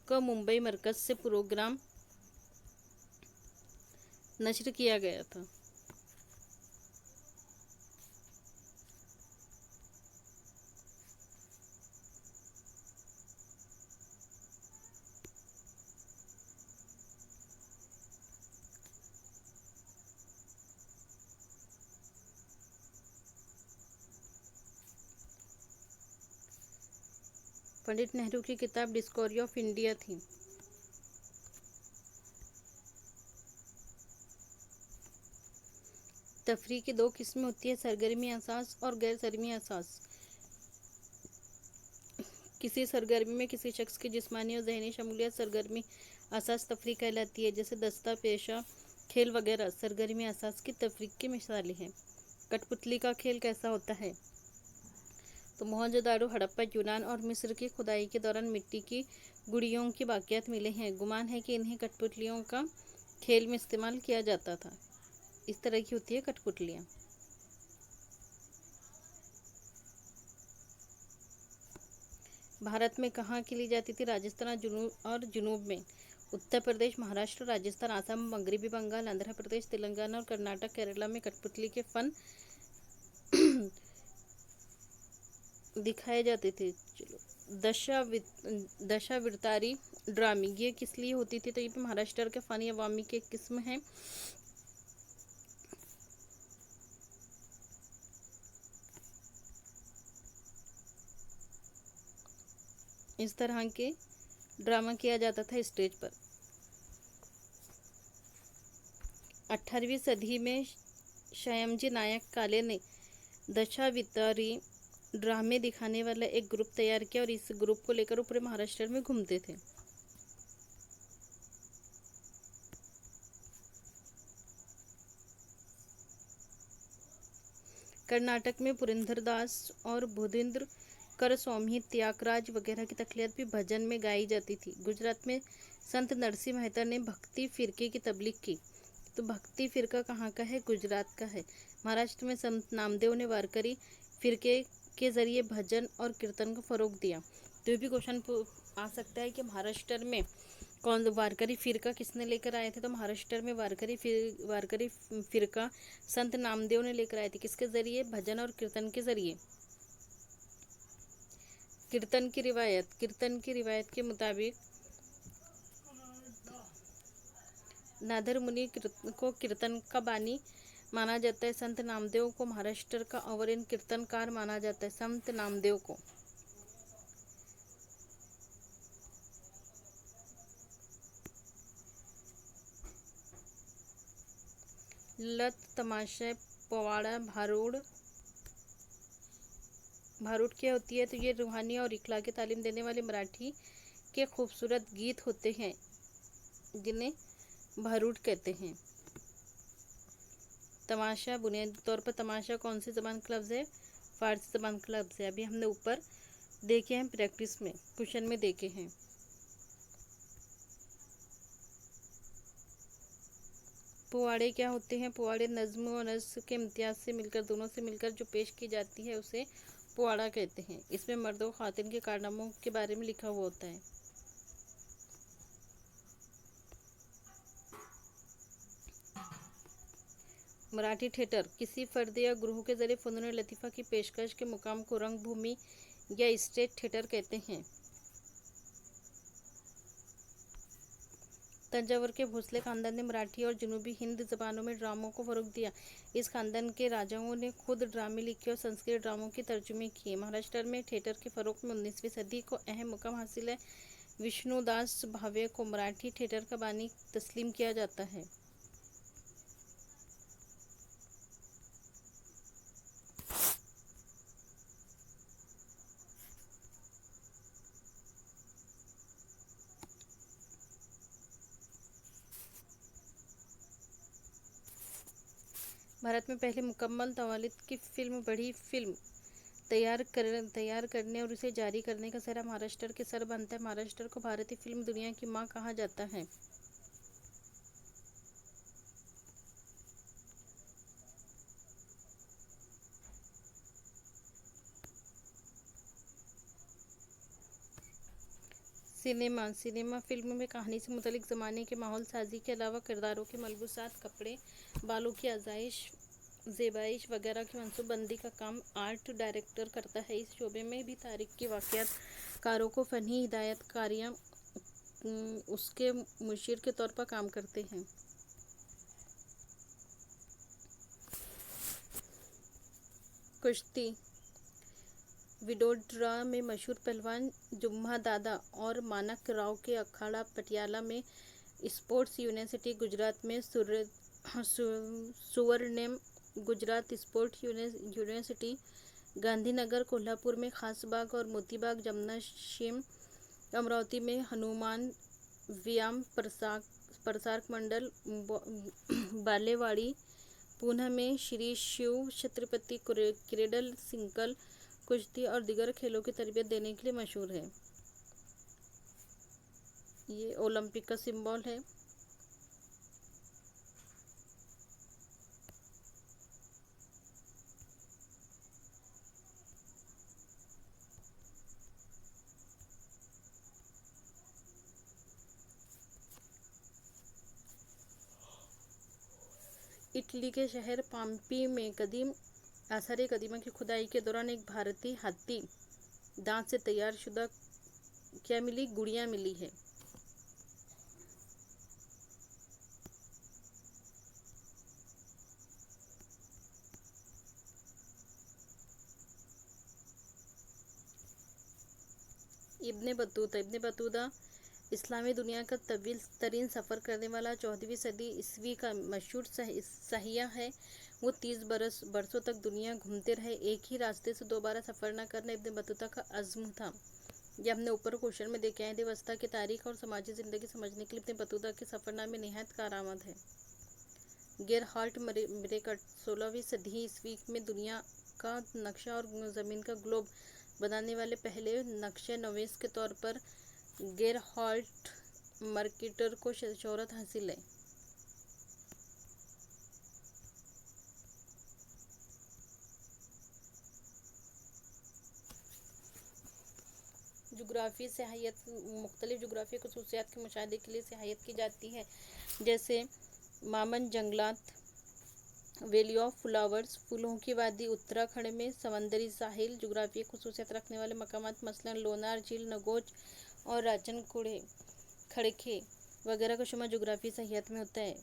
को मुंबई मरकज से प्रोग्राम नश्र किया गया था। पंडित नेहरू की किताब डिस्कवरी ऑफ इंडिया थी। तफरीह की दो किस्में होती है, सरगर्मी एहसास और गैर सरगर्मी एहसास। किसी सरगर्मी में किसी शख्स की जिस्मानी और जहनी शमूलियत सरगर्मी एहसास तफरीह कहलाती है, जैसे दस्ता, पेशा, खेल वगैरह सरगर्मी एहसास की तफरीह की मिसालें हैं। कठपुतली का खेल कैसा होता है? तो मोहनजोदाड़ो, हड़प्पा, यूनान और मिस्र की खुदाई के दौरान मिट्टी की गुड़ियों की बाकियात मिले हैं। गुमान है कि इन्हें कठपुतलियों का खेल में इस्तेमाल किया जाता था। इस तरह की होती है कठपुतलियाँ। भारत में कहाँ खेली जाती थी? राजस्थान और जुनूब में। उत्तर प्रदेश, महाराष्ट्र, राजस्थान, आसाम, मगरबी बंगाल, आंध्र प्रदेश, तेलंगाना और कर्नाटक, केरला में कठपुतली के फन दिखाए जाते थे। चलो, दशावतारी ड्रामे ये किस लिए होती थी? तो ये भी महाराष्ट्र के फनी अवामी के किस्म है। इस तरह के ड्रामा किया जाता था स्टेज पर। 18वीं सदी में श्यामजी नायक काले ने दशावतारी ड्रामे दिखाने वाला एक ग्रुप तैयार किया और इस ग्रुप को लेकर वो पूरे महाराष्ट्र में घूमते थे। कर्नाटक में पुरंदरदास और भूदेंद्र कर स्वामी, त्यागराज वगैरह की तख्लीयात भी भजन में गाई जाती थी। गुजरात में संत नरसिंह मेहता ने भक्ति फिरके की तबलीग की। तो भक्ति फिरका कहाँ का है? गुजरात का है। महाराष्ट्र में संत नामदेव ने वारकरी फिरके के जरिए भजन और कीर्तन को फरोग दिया। तो ये भी क्वेश्चन आ सकता है कि महाराष्ट्र में कौन वारकरी फिरका किसने लेकर आए थे? तो महाराष्ट्र में वारकरी फिरका संत नामदेव ने लेकर आए थे। किसके जरिए? भजन और कीर्तन के जरिए। कीर्तन की रिवायत के मुताबिक नादर मुनि को कीर्तन का बानी माना जाता है। संत नामदेव को महाराष्ट्र का अवरीन कीर्तनकार माना जाता है। संत नामदेव को लत, तमाशा, पवाड़ा, भारूड क्या होती है? तो ये रूहानी और इखलाकी तालीम देने वाले मराठी के खूबसूरत गीत होते हैं, जिन्हें भारूड कहते हैं। तमाशा, बुनियादी तौर पर तमाशा कौन सी ज़बान का लफ्ज़ है? फारसी ज़बान का लफ्ज़ है। अभी हमने ऊपर देखे हैं, प्रैक्टिस में क्वेश्चन में देखे हैं। पुआड़े क्या होते हैं? पुआड़े नज़्म और नस्र के इम्तियाज से मिलकर, दोनों से मिलकर जो पेश की जाती है उसे पुआड़ा कहते हैं। इसमें मर्द व खातिन के कारनामों के बारे में लिखा हुआ होता है। मराठी थिएटर किसी फर्द या ग्रुप के जरिए फनून लतीफ़ा की पेशकश के मुकाम को रंगभूमि या स्टेज थिएटर कहते हैं। तंजावुर के भोसले खानदान ने मराठी और जुनूबी हिंद ज़बानों में ड्रामों को फ़रोग़ दिया। इस खानदान के राजाओं ने खुद ड्रामे लिखे और संस्कृत ड्रामों की तर्जुमे किए। महाराष्ट्र में थिएटर के फ़रोग़ में 19वीं सदी को अहम मुकाम हासिल है। विष्णुदास भावे को मराठी थिएटर का बानी तस्लीम किया जाता है। भारत में पहले मुकम्मल तवालीद की फिल्म बड़ी फिल्म तैयार करने और उसे जारी करने का सेहरा महाराष्ट्र के सर बनता है। महाराष्ट्र को भारतीय फिल्म दुनिया की मां कहा जाता है। सिनेमा फिल्म में कहानी से मुतल्लिक ज़माने के माहौल साजी के अलावा किरदारों के मलबूसात, कपड़े, बालों की आज़ाइश, ज़ेबाइश वगैरह की मंसूबबंदी का काम आर्ट डायरेक्टर करता है। इस शोबे में भी तारीख की वाक़यात कारों को फ़नी हिदायतकारियाँ उसके मुशीर के तौर पर काम करते हैं। कुश्ती विडोदरा में मशहूर पहलवान जुम्मा दादा और मानक राव के अखाड़ा पटियाला में, स्पोर्ट्स यूनिवर्सिटी गुजरात में, सुवर्णेम गुजरात स्पोर्ट्स यूनिवर्सिटी गांधीनगर कोल्हापुर में, खासबाग और मोतीबाग जमनाशिम अमरावती में, हनुमान व्यायाम प्रसारक मंडल बालेवाड़ी पूना में, श्री शिव छत्रपति क्रीडल सिंकल कुश्ती और दीगर खेलों की तरबियत देने के लिए मशहूर है। ये ओलंपिक का सिंबल है। इटली के शहर पाम्पी में कदीम आसार कदीमा की खुदाई के दौरान एक भारतीय हाथी दांत से तैयार शुदा क्या मिली? गुड़िया मिली है। इब्ने बतूता इस्लामी दुनिया का तवील तरीन सफ़र करने वाला 14वीं सदी ईस्वी का मशहूर सहिया है। वो 30 बरसों तक दुनिया घूमते रहे। एक ही रास्ते से दोबारा सफ़र न करना इब्ने बतूता का अज़्म था। ये हमने ऊपर क्वेश्चन में देखे हैं। वस्ता की तारीख और समाजी ज़िंदगी समझने के लिए इब्ने बतूता के सफ़रनामे निहायत कारआमद है। गेरहार्ट मिरेकट 16वीं सदी ईस्वी में दुनिया का नक्शा और ज़मीन का ग्लोब बनाने वाले पहले नक्शे नवीस के तौर पर गेरहार्ट मर्केटर को शोहरत हासिल है। जुग्राफी सियाहत मुख्तलिफ जुग्राफी खसूसियात के मुशाहिदे के लिए सियाहत की जाती है, जैसे मामन जंगलात, वैली ऑफ फ्लावर्स, फूलों की वादी उत्तराखंड में, समंदरी साहिल, जुग्राफी खसूसियात रखने वाले मकामात मसलन लोनार झील, नगोच और राजन खड़के वगैरह का शुमार जुग्राफी सियाहत में होता है।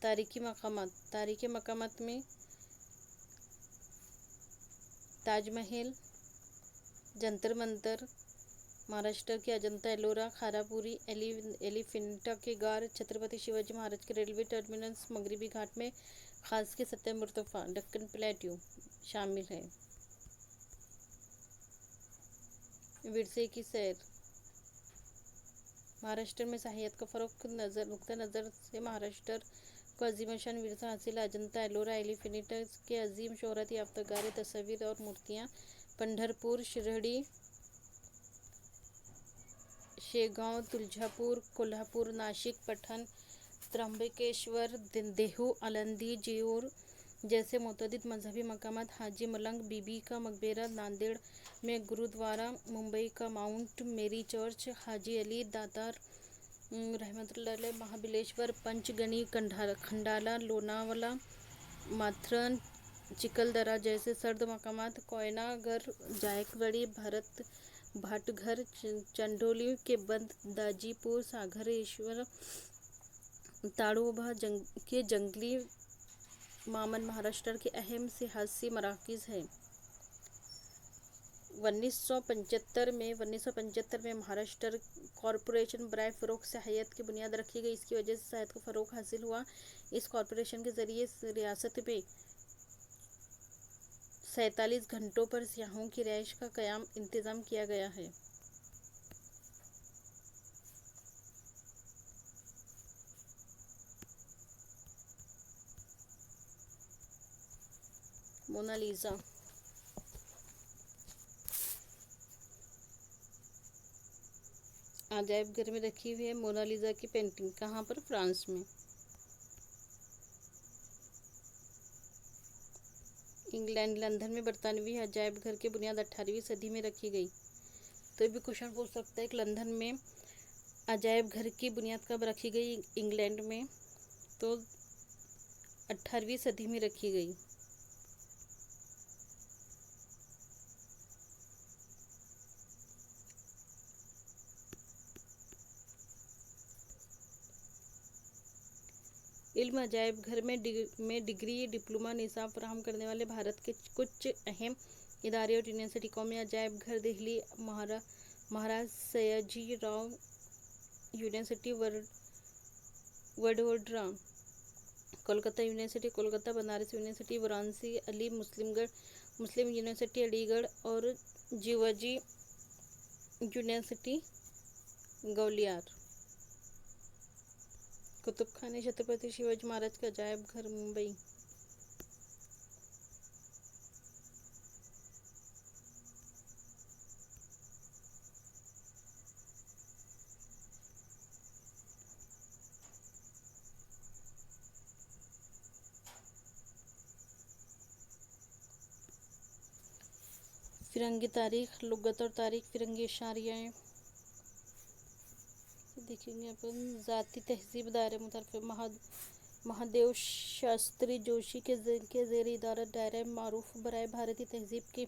तारीखी मकामात में ताजमहल, जंतर मंतर, महाराष्ट्र के अजंता एलोरा, खारापुरी, एलिफेंटा के गार, छत्रपति शिवाजी महाराज के रेलवे टर्मिनस मगरबी घाट में, खास के सतह मुर्तफा दक्कन प्लेट्यू शामिल है। विरसे की सैर महाराष्ट्र में सियाहत का फ़रोग़ नुक्ता नज़र से महाराष्ट्र को अज़ीमशान विरसा हासिल है। अजंता एलोरा, एलिफेंटा के अजीम शोहरत याफ्ता गारे तस्वीर और मूर्तियाँ, पंढरपुर, शिरडी, शेगांव, तुळजापुर, कोल्हापुर, नाशिक, पठण, त्र्यंबकेश्वर, देहू, आळंदी, जेऊर जैसे मुतअद्दिद मजहबी मकामात, हाजी मलंग बीबी का मकबरा, नांदेड़ में गुरुद्वारा, मुंबई का माउंट मेरी चर्च, हाजी अली दातार रहमतुल्लाह अलैह, महाबलेश्वर, पंचगनी, खंडाला, लोनावला, माथेरन, चिखलदरा जैसे सर्द मकामात, कोयनागर, जायकवाड़ी, भाटघर, चंडोली के बंद, दाजीपुर, सागरेश्वर, ताड़ोबा के जंगली मामन महाराष्ट्र के अहम सियासी मराकज़ हैं। 1975 में महाराष्ट्र कॉरपोरेशन बराए फ़रोग़ सियाहत की बुनियाद रखी गई। इसकी वजह से सियाहत को फ़रोग़ हासिल हुआ। इस कॉरपोरेशन के ज़रिए रियासत में 47 घंटों पर सियाहों की रिहाइश का इंतज़ाम किया गया है। मोनालिसा अजायब घर में रखी हुई है। मोनालिसा की पेंटिंग कहाँ पर? फ्रांस में। इंग्लैंड लंदन में बरतानवी अजायब घर की बुनियाद 18वीं सदी में रखी गई। तो ये भी क्वेश्चन पूछ सकता है कि लंदन में अजायब घर की बुनियाद कब रखी गई इंग्लैंड में, तो 18वीं सदी में रखी गई। इल्म अजायब घर में डिग्री डिप्लोमा निसाब फराहम करने वाले भारत के कुछ अहम इदारे और यूनिवर्सिटी कौमी अजायब घर Delhi Maharaja Sayaji Rao university Vadodara, Kolkata university Kolkata, Banaras university Varanasi, Ali Muslim university Aligarh और जीवाजी यूनिवर्सिटी ग्वालियर। कुतुब खाने छत्रपति शिवाजी महाराज का अजायब घर मुंबई। फिरंगी तारीख, लुगत और तारीख, फिरंगी इशारियाँ देखेंगे अपन। ज़ाती तहजीब दायरे मुतारफ़ महादेव शास्त्री जोशी के ज़ेर इदारत दायरा मारूफ बराए भारतीय तहजीब की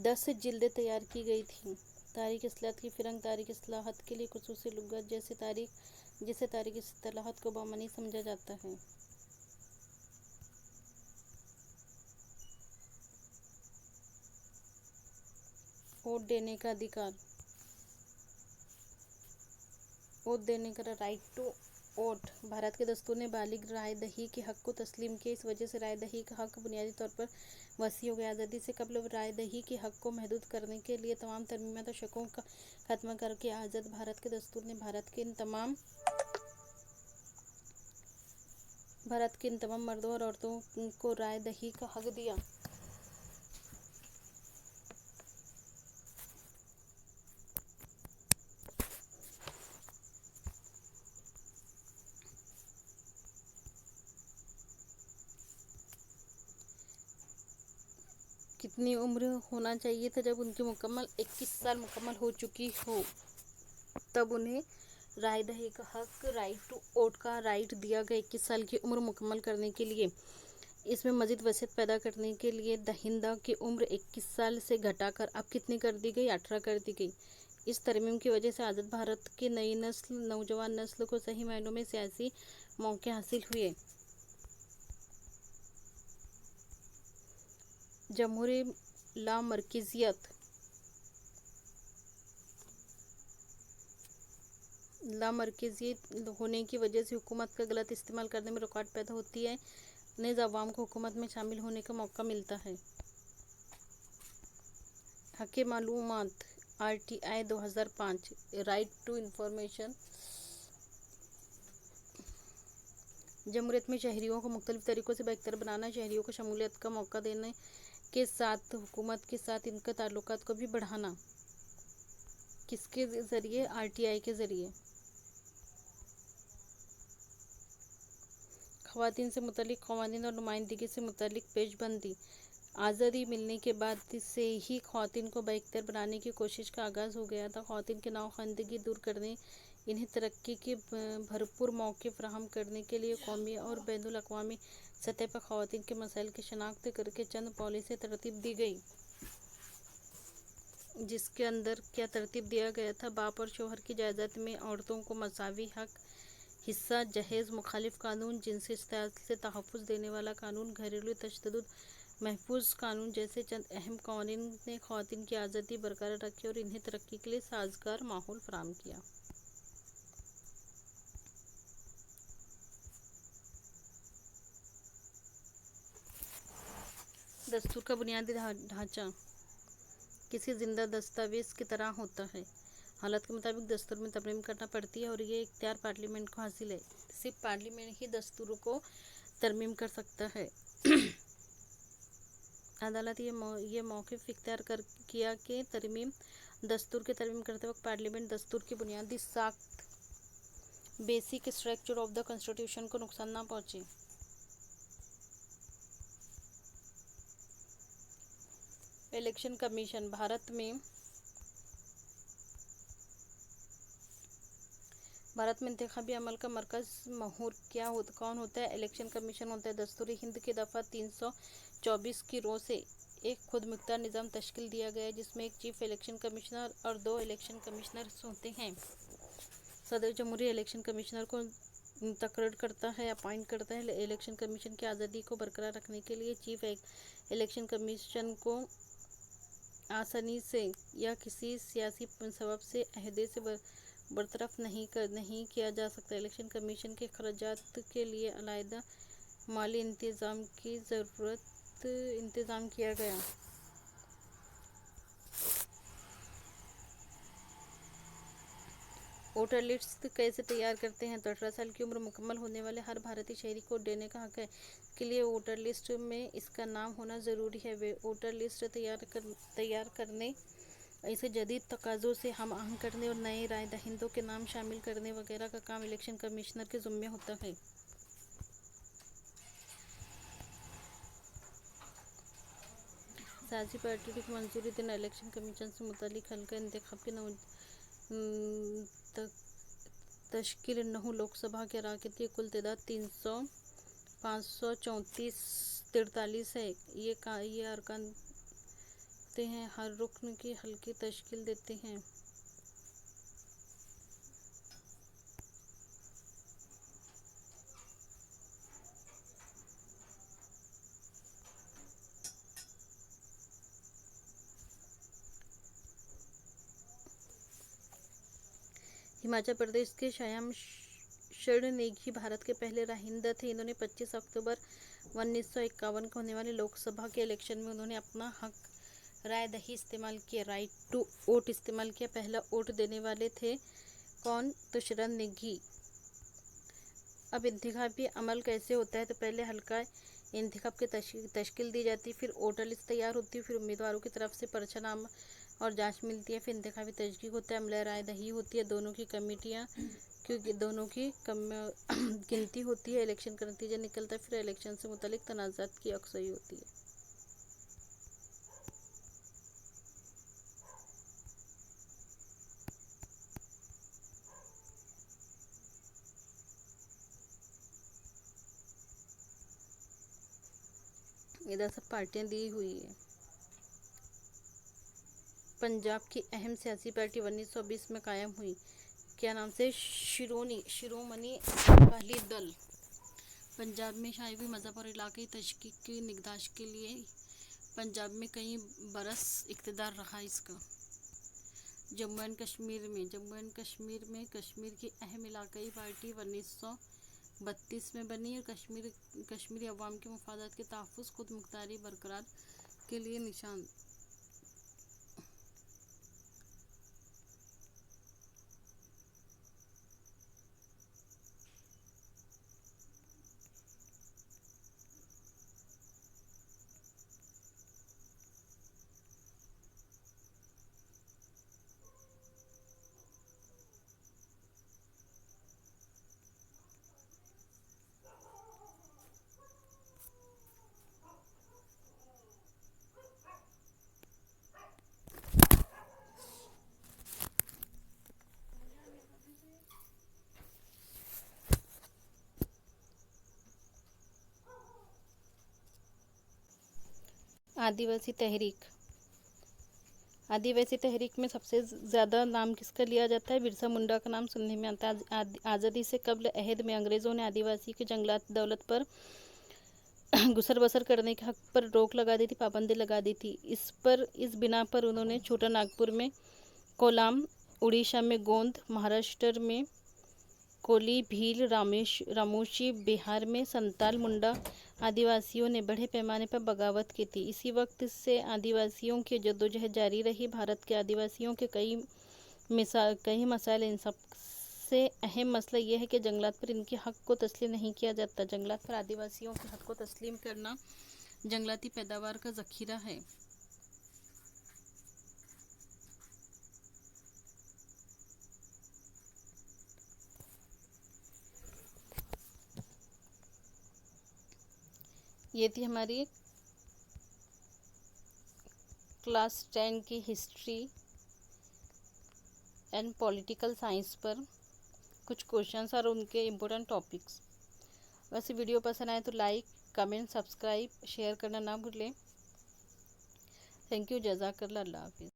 10 जिल्दें तैयार की गई थी। तारीख इस्लाहत की फिरंग तारीख इस्लाहत के लिए खुसूसी लुगत जिसे तारीख इस्लाहत को बामनी समझा जाता है। वोट देने का अधिकार, वोट देने का राइट टू वोट। भारत के दस्तूर ने बालिग राय दही के हक को तस्लीम किया। इस वजह से राय दही का हक बुनियादी तौर पर वसी हो गया। आज़ादी से कबल राय दही के हक को महदूद करने के लिए तमाम तरमीमात और शकों का खात्मा करके आज़ाद भारत के दस्तूर ने भारत के इन तमाम मर्दों और औरतों को राय दही का हक दिया। कितनी उम्र होना चाहिए था जब उनकी 21 साल मुकम्मल हो चुकी हो, तब उन्हें राय दही का हक, राइट टू वोट का राइट दिया गया 21 साल की उम्र मुकम्मल करने के लिए। इसमें मजीद वसीयत पैदा करने के लिए दहिंदा की उम्र 21 साल से घटाकर अब कितनी कर दी गई, 18 कर दी गई। इस तरमीम की वजह से आज़ाद भारत की नौजवान नस्ल को सही मायनों में सियासी मौके हासिल हुए। जमहूरी लामरकज़ियत होने की वजह से हुकूमत का गलत इस्तेमाल करने में रुकावट पैदा होती है। नेज़ अवाम को हुकूमत में शामिल होने का मौका मिलता है। हक़ मालूमात RTI 2005, राइट टू इंफॉर्मेशन। जमहूरियत में शहरियों को मुख्तलिफ तरीक़ों से बेहतर बनाना, शहरियों को शमूलियत का मौका देने के साथ हुकूमत के साथ इनका ताल्लुकात को भी बढ़ाना। किसके ज़रिए? RTI के ज़रिए। ख़वातीन से मुतल्लिक़ क़वानीन और नुमाइंदगी से मुतल्लिक़ पेशबंदी। आज़ादी मिलने के बाद से ही ख़वातीन को बेहतर बनाने की कोशिश का आगाज़ हो गया था। ख़वातीन की नाखवानदगी दूर करने, इन्हें तरक्की के भरपूर मौके फ़राहम करने के लिए कौमी और बैनुल अक़वामी सतह पर ख़वातीन के मसाइल की शनाख्त करके चंद पॉलिसी तरतीब दी गई, जिसके अंदर क्या तरतीब दिया गया था? बाप और शौहर की जायदाद में औरतों को मसावी हक, हिस्सा जहेज़ मुखालिफ कानून, जिनसी इस्तेमाल से तहफ़्फ़ुज़ देने वाला कानून, घरेलू तशद्दुद महफूज कानून जैसे चंद अहम कानून ने ख़वातीन की आज़ादी बरकरार रखी और इन्हें तरक्की के लिए साज़गार माहौल फ़राहम किया। दस्तूर का बुनियादी ढांचा किसी जिंदा दस्तावेज़ की तरह होता है। हालत के मुताबिक दस्तूर में तरमीम करना पड़ती है और ये इख्तियार पार्लियामेंट को हासिल है। सिर्फ पार्लियामेंट ही दस्तूर को तरमीम कर सकता है। अदालत ये मौक़िफ़ इख्तियार किया कि दस्तूर के तरमीम करते वक्त पार्लियामेंट दस्तूर की बुनियादी साख्त, basic structure of the constitution को नुकसान ना पहुँचे। Election commission. भारत में इंतखाबी अमल का मरकज़ महूर कौन होता है? इलेक्शन कमीशन होता है। दस्तूर हिंद की दफ़ा 324 की रो से एक खुद मुख्तार निज़ाम तश्कील दिया गया है, जिसमें एक चीफ इलेक्शन कमिश्नर और 2 इलेक्शन कमिश्नर्स होते हैं। सदर जमहूरिया इलेक्शन कमिश्नर को तकर्र करता है, अपॉइंट करता है। इलेक्शन कमीशन की आज़ादी को बरकरार रखने के लिए चीफ इलेक्शन कमीशन को आसानी से या किसी सियासी सबब से अहदे से बरतरफ नहीं किया जा सकता। इलेक्शन कमीशन के खर्चात के लिए अलहदा माली इंतज़ाम किया गया। वोटर लिस्ट कैसे तैयार करते हैं? तो 18 साल की उम्र मुकम्मल होने वाले हर भारतीय शहरी को वोट देने का हक है। के लिए वोटर लिस्ट में इसका नाम होना ज़रूरी है। वे वोटर लिस्ट तैयार करने, इसे जदीद तकाज़ों से हम आहंग करने और नए राय दहिंदों के नाम शामिल करने वगैरह का काम इलेक्शन कमिश्नर के ज़िम्मे होता है। सियासी पार्टियों की मंजूरी देना। इलेक्शन कमीशन से मुतालिक हल्का इंतखाब की तश्कील 9 लोकसभा के अराकीन की कुल तादाद 543 है। ये अरकान हैं, हर रुकन की हल्की तश्कील देते हैं। हिमाचल प्रदेश के श्याम शरण नेगी भारत के पहले राहिंदा थे। इन्होंने 25 अक्टूबर 1951 को होने वाले लोकसभा के इलेक्शन में उन्होंने अपना हक राय दही इस्तेमाल किया, राइट टू वोट इस्तेमाल किया। पहला वोट देने वाले थे कौन? तो शरण नेगी। अब इंतखाबी अमल कैसे होता है? तो पहले हल्का इंतखाब की तश्कील दी जाती है, फिर वोटर लिस्ट तैयार होती है, फिर उम्मीदवारों की तरफ से पर्चानामा और जांच मिलती है, फिर इंतखाबी तहकीक होता है, अमला राय दही होती है, दोनों की गिनती होती है, इलेक्शन का नतीजा निकलता है, फिर इलेक्शन से मुतालिक तनाज़ात की यकसई होती है। इधर सब पार्टियां दी हुई है। पंजाब की अहम सियासी पार्टी 1920 में कायम हुई, क्या नाम से? शिरोमणि अकाली दल। पंजाब में शायवी मज़हब और इलाक़ाई तशक्कीक की निगहदाश्त के लिए पंजाब में कई बरस इक़्तिदार रहा इसका। जम्मू एंड कश्मीर में कश्मीर की अहम इलाक़ाई पार्टी 1932 में बनी और कश्मीरी अवाम के मफादात के तहफ़्फ़ुज़, खुद मुख्तारी बरकरार के लिए निशान। आदिवासी तहरीक में सबसे ज़्यादा नाम किसका लिया जाता है? बिरसा मुंडा का नाम सुनने में आता है। आज़ादी से कब्ल अहद में अंग्रेज़ों ने आदिवासी के जंगलात दौलत पर गुसर बसर करने के हक़ पर रोक लगा दी थी, पाबंदी लगा दी थी। इस बिना पर उन्होंने छोटा नागपुर में कोलाम, उड़ीसा में गोंद, महाराष्ट्र में कोली, भील, रामोशी, बिहार में संताल, मुंडा आदिवासियों ने बड़े पैमाने पर बगावत की थी। इसी वक्त से आदिवासियों की जद्दोजहद जारी रही। भारत के आदिवासियों के कई मसाइल, इन सबसे अहम मसला यह है कि जंगलात पर इनके हक़ को तस्लीम नहीं किया जाता। जंगलात पर आदिवासियों के हक़ को तस्लीम करना जंगलाती पैदावार का ज़ख़ीरा है। ये थी हमारी क्लास 10 की हिस्ट्री एंड पॉलिटिकल साइंस पर कुछ क्वेश्चंस और उनके इम्पोर्टेंट टॉपिक्स। वैसे वीडियो पसंद आए तो लाइक, कमेंट, सब्सक्राइब, शेयर करना ना भूलें। Thank you. जज़ाकल्लाह। अल्लाह हाफिज़।